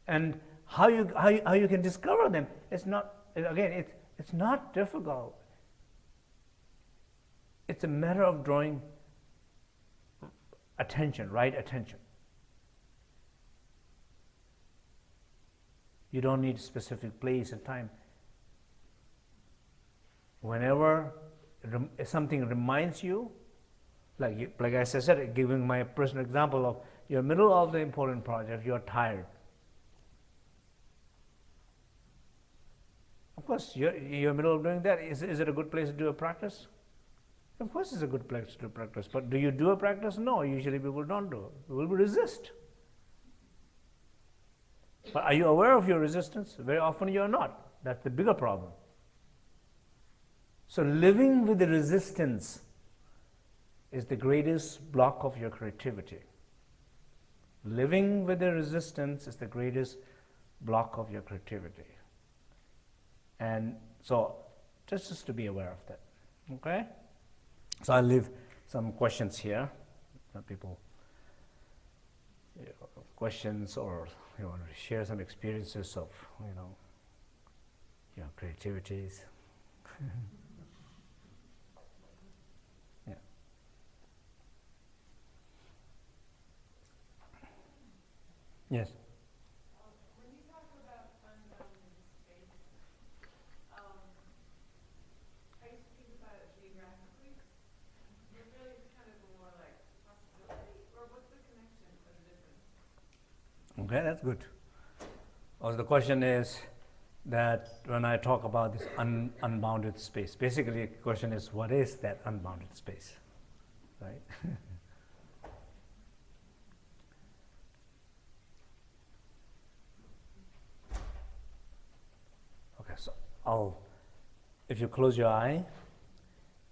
[SPEAKER 1] And how you can discover them? It's not, again, it's not difficult. It's a matter of drawing attention, right attention. You don't need a specific place and time. Whenever something reminds you, like I said, giving my personal example of you're in the middle of the important project, you're tired. Of course, you're in the middle of doing that. Is it a good place to do a practice? Of course it's a good place to do practice. But do you do a practice? No, usually people don't do it. People will resist. But are you aware of your resistance? Very often you're not. That's the bigger problem. So living with the resistance is the greatest block of your creativity. Living with the resistance is the greatest block of your creativity. And so just to be aware of that. Okay? So I'll leave some questions here. People, questions, or you want to share some experiences of, creativities. Yeah. Yes.
[SPEAKER 2] When you talk about unbounded space, I used to think about it geographically. It really is kind of more like possibility, or what's the connection or the difference?
[SPEAKER 1] Okay, that's good. Also, the question is that when I talk about this unbounded space, basically the question is, what is that unbounded space, right? Okay, so if you close your eye,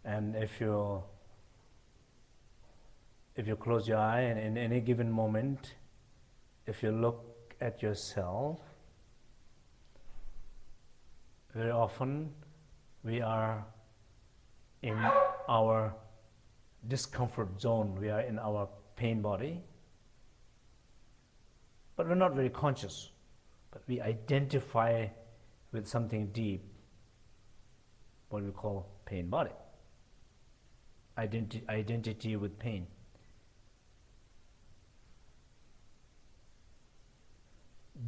[SPEAKER 1] and if you close your eye, and in any given moment, if you look at yourself, very often we are in our discomfort zone, we are in our pain body, but we're not very conscious, but we identify with something deep, what we call pain body, identity with pain.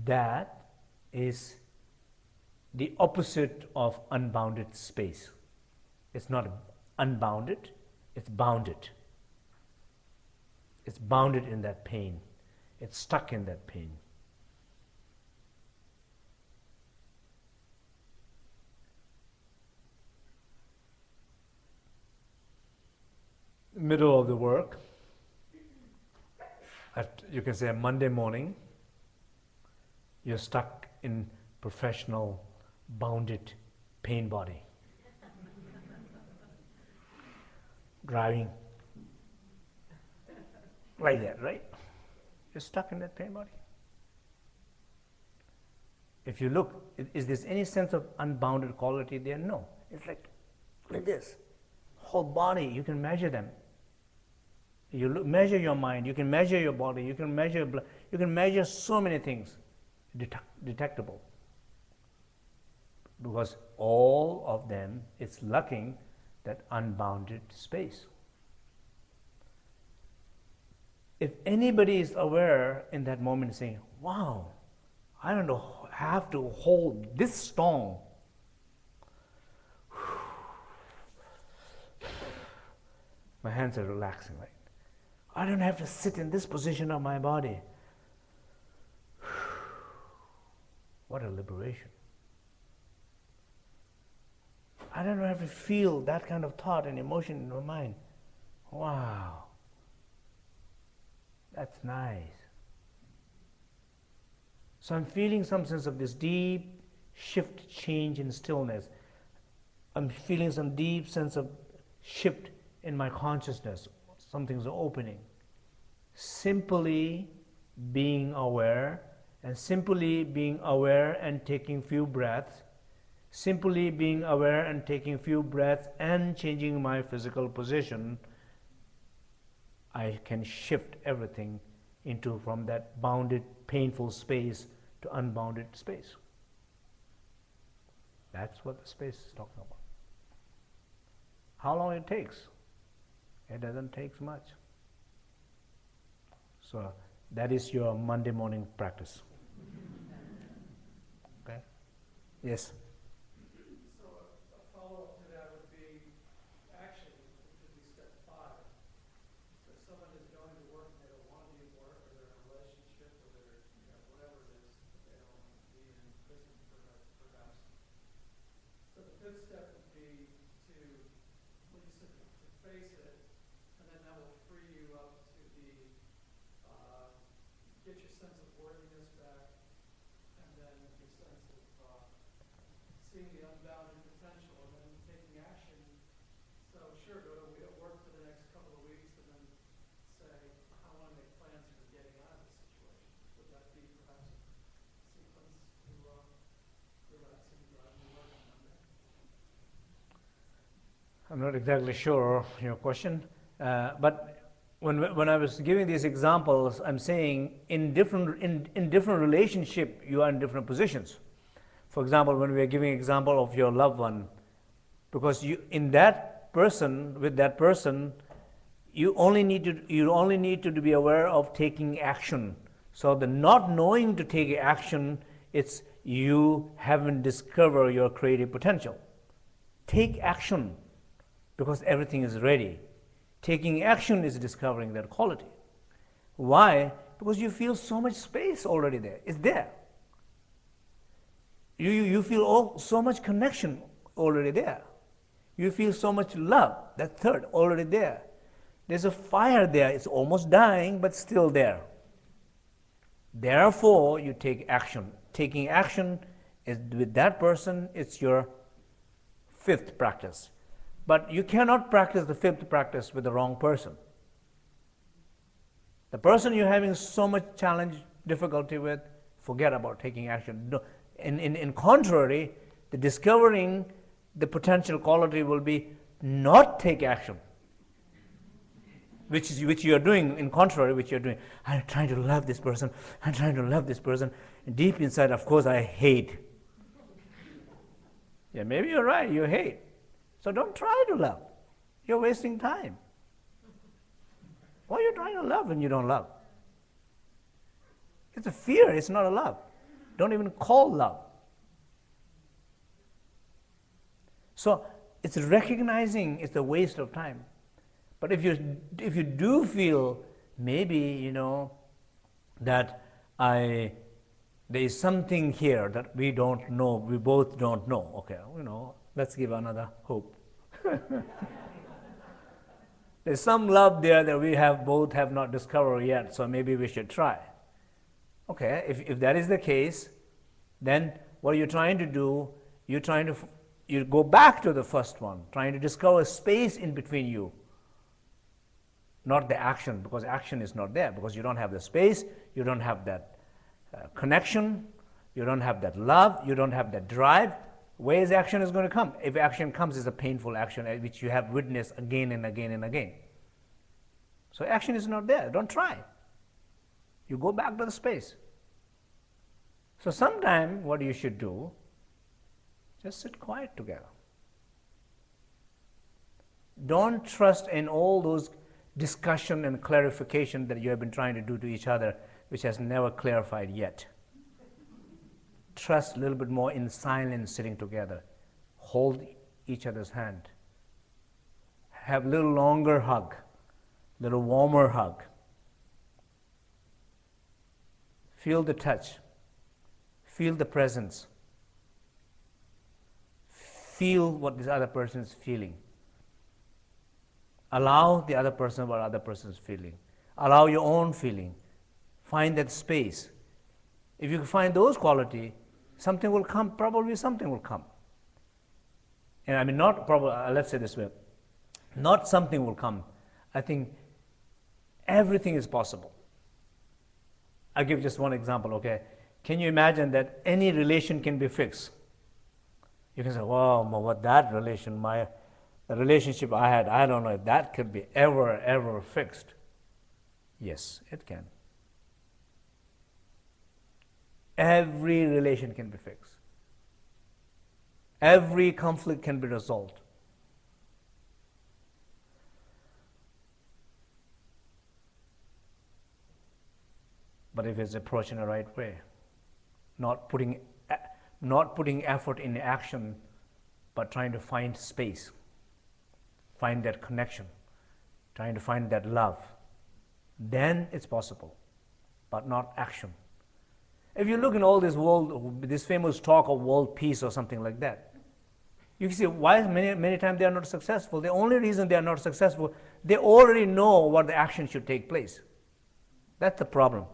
[SPEAKER 1] That is the opposite of unbounded space. It's not unbounded, it's bounded. It's bounded in that pain. It's stuck in that pain. Middle of the work, you can say a Monday morning, you're stuck in professional, bounded pain body. Driving like that, right? You're stuck in that pain body. If you look, is there any sense of unbounded quality there? No. It's like this. Whole body, you can measure them. You measure your mind, you can measure your body, you can measure blood, you can measure so many things detectable. Because all of them, it's lacking that unbounded space. If anybody is aware in that moment saying, wow, I don't know, I have to hold this strong. My hands are relaxing, right? I don't have to sit in this position of my body. What a liberation. I don't have to feel that kind of thought and emotion in my mind. Wow. That's nice. So I'm feeling some sense of this deep shift, change in stillness. I'm feeling some deep sense of shift in my consciousness. Something's opening. Simply being aware, and simply being aware and taking few breaths, simply being aware and taking few breaths and changing my physical position, I can shift everything into from that bounded, painful space to unbounded space. That's what the space is talking about. How long it takes? It doesn't take much. So that is your Monday morning practice. Okay? Yes?
[SPEAKER 3] So a follow-up to that would be action, which would be step 5. So if someone is going to work and they don't want to be at work, or they're in a relationship, or they're, whatever it is, that they don't want to be in prison, perhaps. So the 5th step would be to, what you said, to face it, and then that will free you up to be, get your sense of worthiness back, and then your sense of seeing the unbounded potential, and then taking action. So sure, go to work for the next couple of weeks, and then say, I want to make plans for getting out of this situation. Would that be perhaps a sequence to relaxing, driving to work on Monday?
[SPEAKER 1] I'm not exactly sure your question, but when I was giving these examples, I'm saying in different relationship, you are in different positions. For example, when we are giving example of your loved one, because you in that person, with that person, you only need to be aware of taking action. So the not knowing to take action, it's you haven't discovered your creative potential. Take action, because everything is ready. Taking action is discovering that quality. Why? Because you feel so much space already there. It's there. You feel so much connection already there. You feel so much love, that third, already there. There's a fire there. It's almost dying, but still there. Therefore, you take action. Taking action is with that person, it's your 5th practice. But you cannot practice the 5th practice with the wrong person. The person you're having so much challenge, difficulty with, forget about taking action. No, in contrary, The discovering the potential quality will be not take action, which you are doing in contrary, which you are doing. I'm trying to love this person. I'm trying to love this person. And deep inside, of course, I hate. Yeah, maybe you're right. You hate. So don't try to love. You're wasting time. Why are you trying to love when you don't love? It's a fear. It's not a love. Don't even call love. So it's recognizing it's a waste of time. But if you do feel maybe that there is something here that we don't know, we both don't know. Okay, let's give another hope. There's some love there that we both have not discovered yet, so maybe we should try. Okay, if that is the case, then what are you trying to do? You go back to the first one, trying to discover space in between you. Not the action, because action is not there, because you don't have the space, you don't have that connection, you don't have that love, you don't have that drive. Where is action is going to come? If action comes, it's a painful action which you have witnessed again and again and again. So action is not there. Don't try. You go back to the space. So sometime what you should do, just sit quiet together. Don't trust in all those discussion and clarification that you have been trying to do to each other, which has never clarified yet. Trust a little bit more in silence, sitting together. Hold each other's hand. Have a little longer hug, a little warmer hug. Feel the touch. Feel the presence. Feel what this other person is feeling. Allow the other person what other person is feeling. Allow your own feeling. Find that space. If you find those qualities, something will come, probably something will come. And I mean, not probably, let's say this way, not something will come. I think everything is possible. I'll give just one example, okay? Can you imagine that any relation can be fixed? You can say, wow, what that relation, the relationship I had, I don't know if that could be ever fixed. Yes, it can. Every relation can be fixed. Every conflict can be resolved. But if it's approached in the right way, not putting effort in action, but trying to find space, find that connection, trying to find that love, then it's possible, but not action. If you look in all this famous talk of world peace or something like that, you can see why many times they are not successful. The only reason they are not successful, they already know what the action should take place. That's the problem.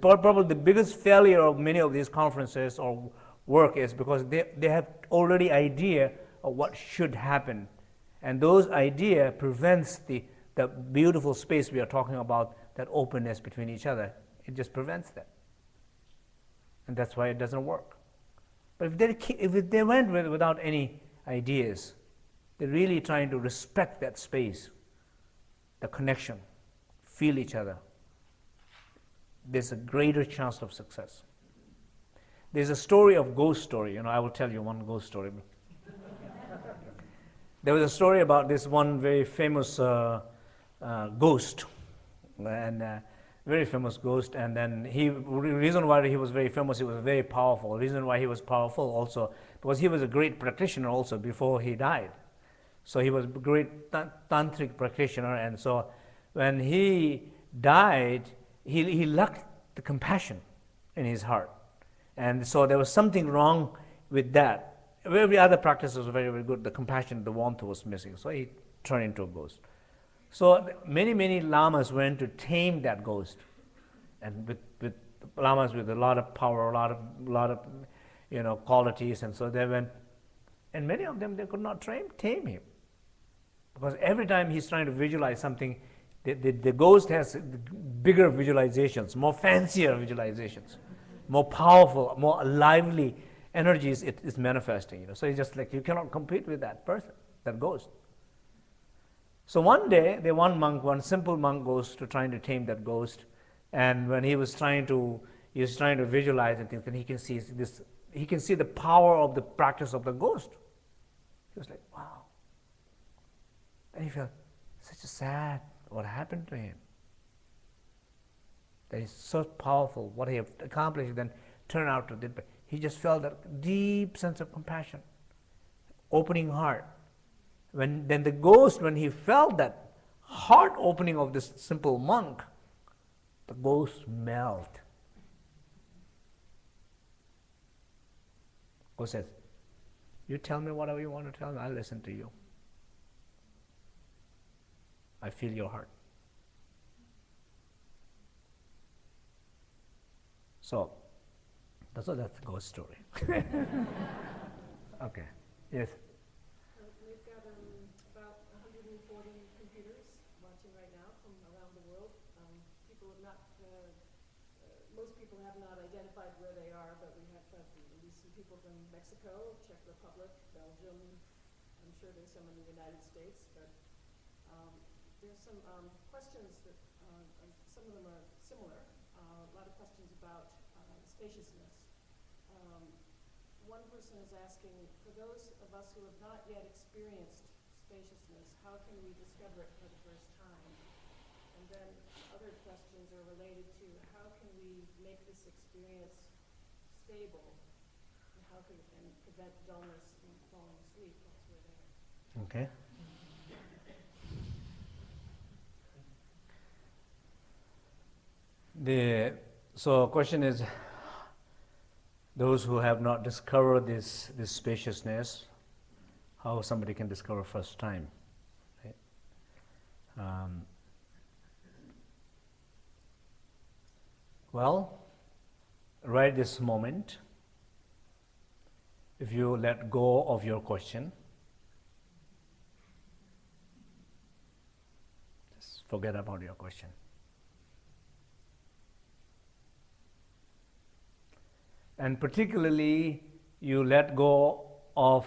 [SPEAKER 1] Probably the biggest failure of many of these conferences or work is because they have already idea of what should happen. And those idea prevents the beautiful space we are talking about, that openness between each other. It just prevents that. And that's why it doesn't work. But if they went without any ideas, they're really trying to respect that space, the connection, feel each other, there's a greater chance of success. There's a story of ghost story. I will tell you one ghost story. There was a story about this one very famous ghost, and very famous ghost. And then the reason why he was very famous, he was very powerful. The reason why he was powerful also because he was a great practitioner also before he died. So he was a great tantric practitioner, and so when he died, he lacked the compassion in his heart. And so there was something wrong with that. Every other practice was very, very good. The compassion, the warmth was missing. So he turned into a ghost. So many lamas went to tame that ghost. And with lamas with a lot of power, a lot of qualities. And so they went, and many of them, they could not tame him. Because every time he's trying to visualize something, the ghost has bigger visualizations, more fancier visualizations, more powerful, more lively, energy is manifesting. So it's just like you cannot compete with that person, that ghost. So one day, one simple monk goes to trying to tame that ghost, and when he was trying to visualize and things, then he can see this. He can see the power of the practice of the ghost. He was like, wow. And he felt such a sad what happened to him. That is so powerful. What he had accomplished then turned out to did. He just felt that deep sense of compassion, opening heart. Then the ghost, when he felt that heart opening of this simple monk, the ghost melted. Ghost says, you tell me whatever you want to tell me, I'll listen to you. I feel your heart. So, that's the ghost story. Okay, yes?
[SPEAKER 4] We've got about 140 computers watching right now from around the world. People have not, most people have not identified where they are, but we have at least some people from Mexico, Czech Republic, Belgium. I'm sure there's some in the United States, but there's some questions that, some of them are similar. A lot of questions about spaciousness. One person is asking, for those of us who have not yet experienced spaciousness, how can we discover it for the first time? And then other questions are related to how can we make this experience stable, and how can and prevent dullness and falling asleep once we're there.
[SPEAKER 1] Okay. So question is, those who have not discovered this spaciousness, how somebody can discover first time. Right? Well, right this moment, if you let go of your question, just forget about your question. And particularly, you let go of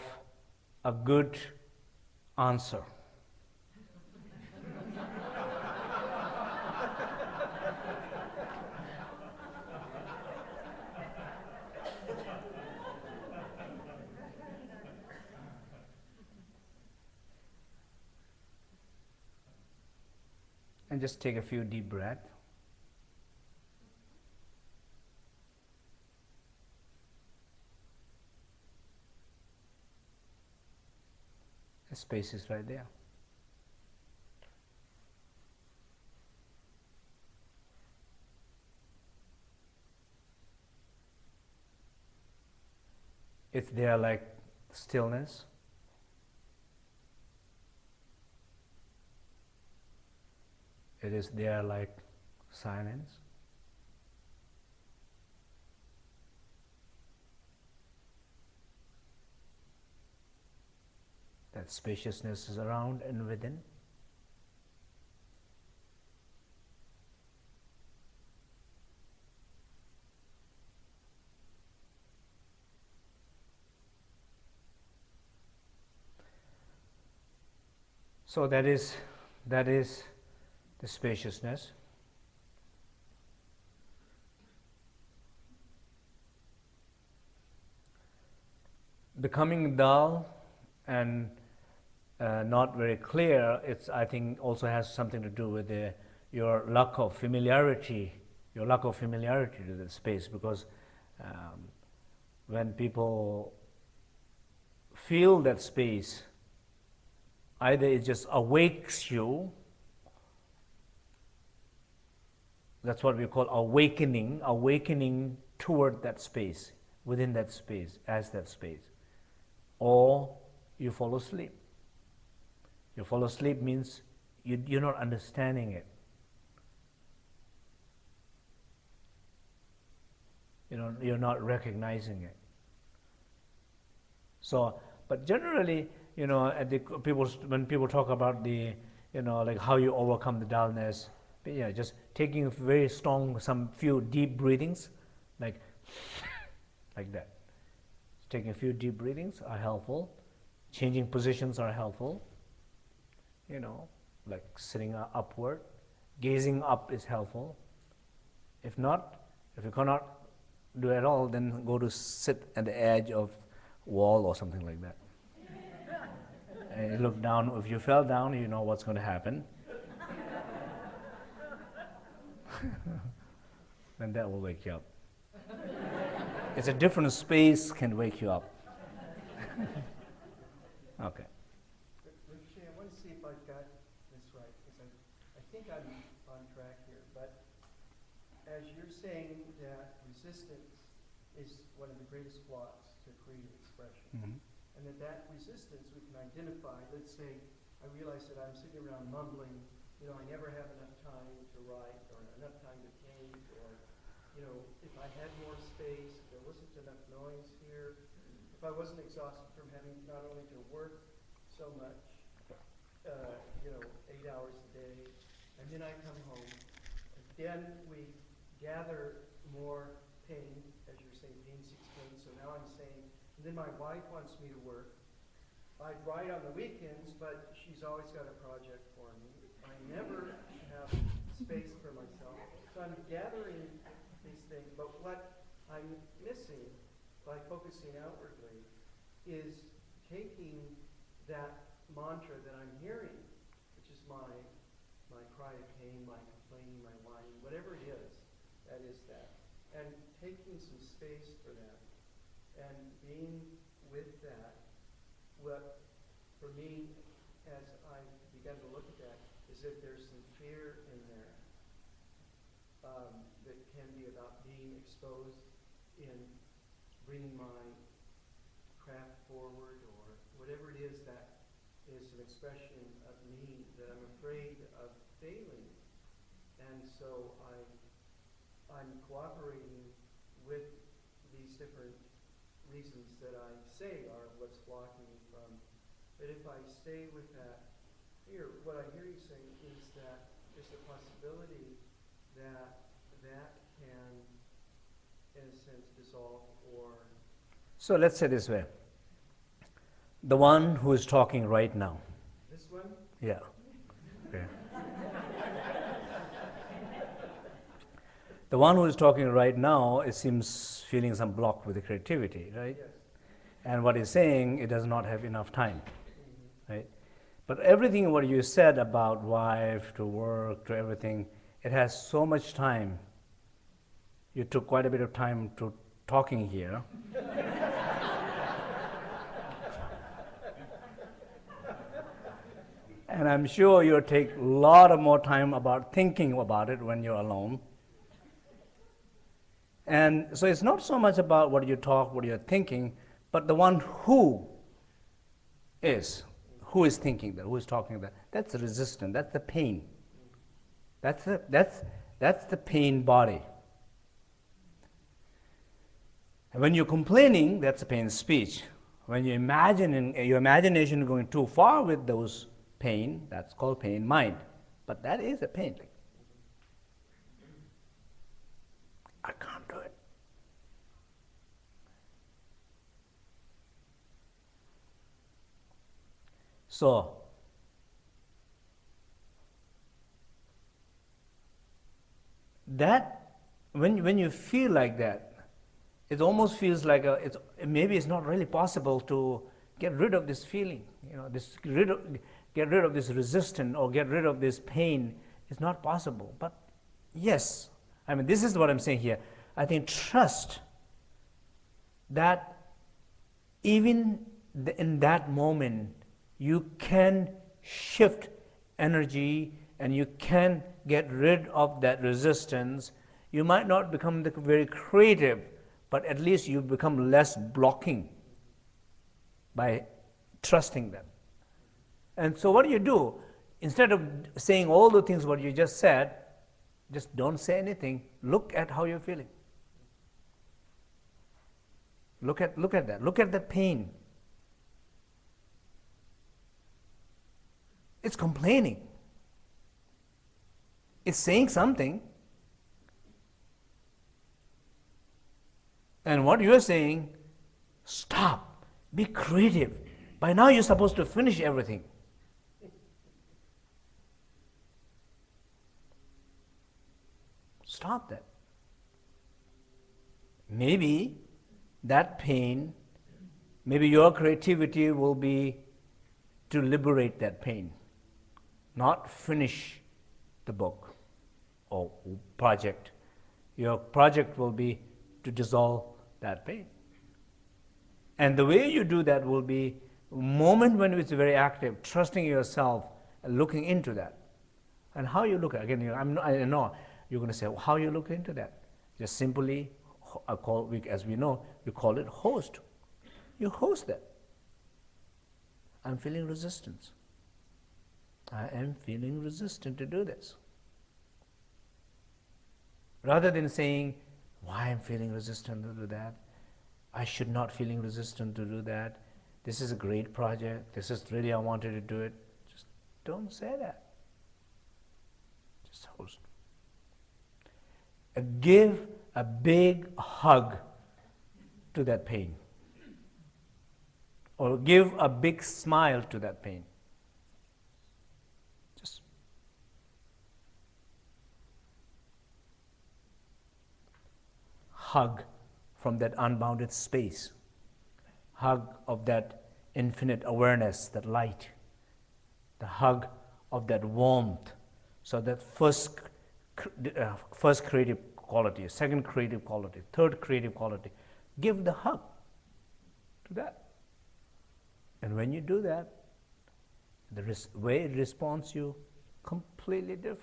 [SPEAKER 1] a good answer. And just take a few deep breaths. The space is right there. It's there like stillness. It is there like silence. That spaciousness is around and within. So that is the spaciousness. Becoming dull and not very clear, I think also has something to do with your lack of familiarity to the space, because when people feel that space, either it just awakes you, that's what we call awakening toward that space, within that space, as that space, or you fall asleep. You fall asleep means you're not understanding it. You're not recognizing it. So, but generally, when people talk about like how you overcome the dullness, just taking very strong, some few deep breathings, like that. Taking a few deep breathings are helpful. Changing positions are helpful. You know, like sitting upward. Gazing up is helpful. If not, if you cannot do it at all, then go to sit at the edge of wall or something like that. And you look down. If you fell down, you know what's going to happen. Then that will wake you up. It's a different space can wake you up. Okay.
[SPEAKER 5] Rishabh, I want to see if I've got this right, because I think I'm on track here. But as you're saying that resistance is one of the greatest blocks to creative expression, and that resistance we can identify. Let's say I realize that I'm sitting around mumbling, you know, I never have enough time to write, or enough time to paint, or, you know, if I had more space, if there wasn't enough noise here, if I wasn't exhausted from having not only to work so much, you know, 8 hours a day, and then I come home, and then we gather more pain, as you're saying, pain seeks pain, so now I'm saying, and then my wife wants me to work. I'd write on the weekends, but she's always got a project for me. I never have space for myself. So I'm gathering these things, but what I'm missing by focusing outwardly is taking that mantra that I'm hearing, which is my cry of pain, my complaining, my whining, whatever it is, that is that. And taking some space for that and being with that. What, for me, as I began to look at that, is that there's some fear in there that can be about being exposed in bringing my craft forward, or whatever it is that is an expression of me that I'm afraid of failing. And so I'm cooperating with these different reasons that I say are what's blocking me from. But if I stay with that fear, what I hear you saying is that there's a possibility that that can, in a sense, dissolve or...
[SPEAKER 1] So let's say this way. The one who is talking right now.
[SPEAKER 5] This one?
[SPEAKER 1] Yeah. Okay. The one who is talking right now, it seems feeling some block with the creativity, right?
[SPEAKER 5] Yes.
[SPEAKER 1] And what he's saying, it does not have enough time, right? But everything what you said about wife to work to everything, it has so much time. You took quite a bit of time to talking here. And I'm sure you'll take a lot of more time about thinking about it when you're alone. And so it's not so much about what you talk, what you're thinking, but the one who is thinking that, who is talking that. That's the resistance, that's the pain. That's the pain body. And when you're complaining, that's the pain speech. When you're imagining, your imagination going too far with those pain, that's called pain mind. But that is a pain. I can't do it. So, that when you feel like that, it almost feels like maybe it's not really possible to get rid of this feeling. You know, get rid of this resistance or get rid of this pain. It's not possible. But yes, I mean, this is what I'm saying here. I think trust that even in that moment, you can shift energy and you can get rid of that resistance. You might not become very creative, but at least you become less blocking by trusting them. And so what do? Instead of saying all the things what you just said, just don't say anything. Look at how you're feeling. Look at that. Look at the pain. It's complaining. It's saying something. And what you're saying, Stop. Be creative. By now you're supposed to finish everything. Stop that. Maybe that pain, maybe your creativity will be to liberate that pain, not finish the book or project. Your project will be to dissolve that pain. And the way you do that will be a moment when it's very active, trusting yourself and looking into that. And how you look at it, again, I know you're going to say, well, how you look into that? Just simply, as we know, we call it host. You host that. I'm feeling resistance. I am feeling resistant to do this. Rather than saying, why I'm feeling resistant to do that, I should not feeling resistant to do that, this is a great project, this is really I wanted to do it. Just don't say that. Just host. Give a big hug to that pain. Or give a big smile to that pain. Just hug from that unbounded space. Hug of that infinite awareness, that light. The hug of that warmth. So that first creative quality, second creative quality, third creative quality. Give the hug to that. And when you do that, the way it responds to you, completely different.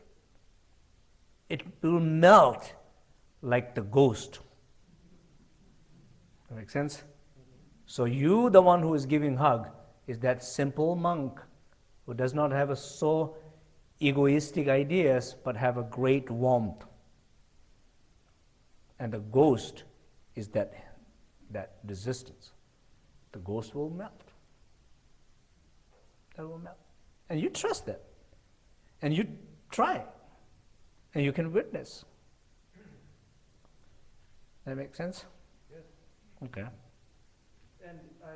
[SPEAKER 1] It will melt like the ghost. That makes sense? So you, the one who is giving hug, is that simple monk who does not have a so egoistic ideas, but have a great warmth. And the ghost is that resistance. The ghost will melt. That will melt. And you trust that. And you try. And you can witness. That make sense?
[SPEAKER 5] Yes.
[SPEAKER 1] Okay.
[SPEAKER 5] And I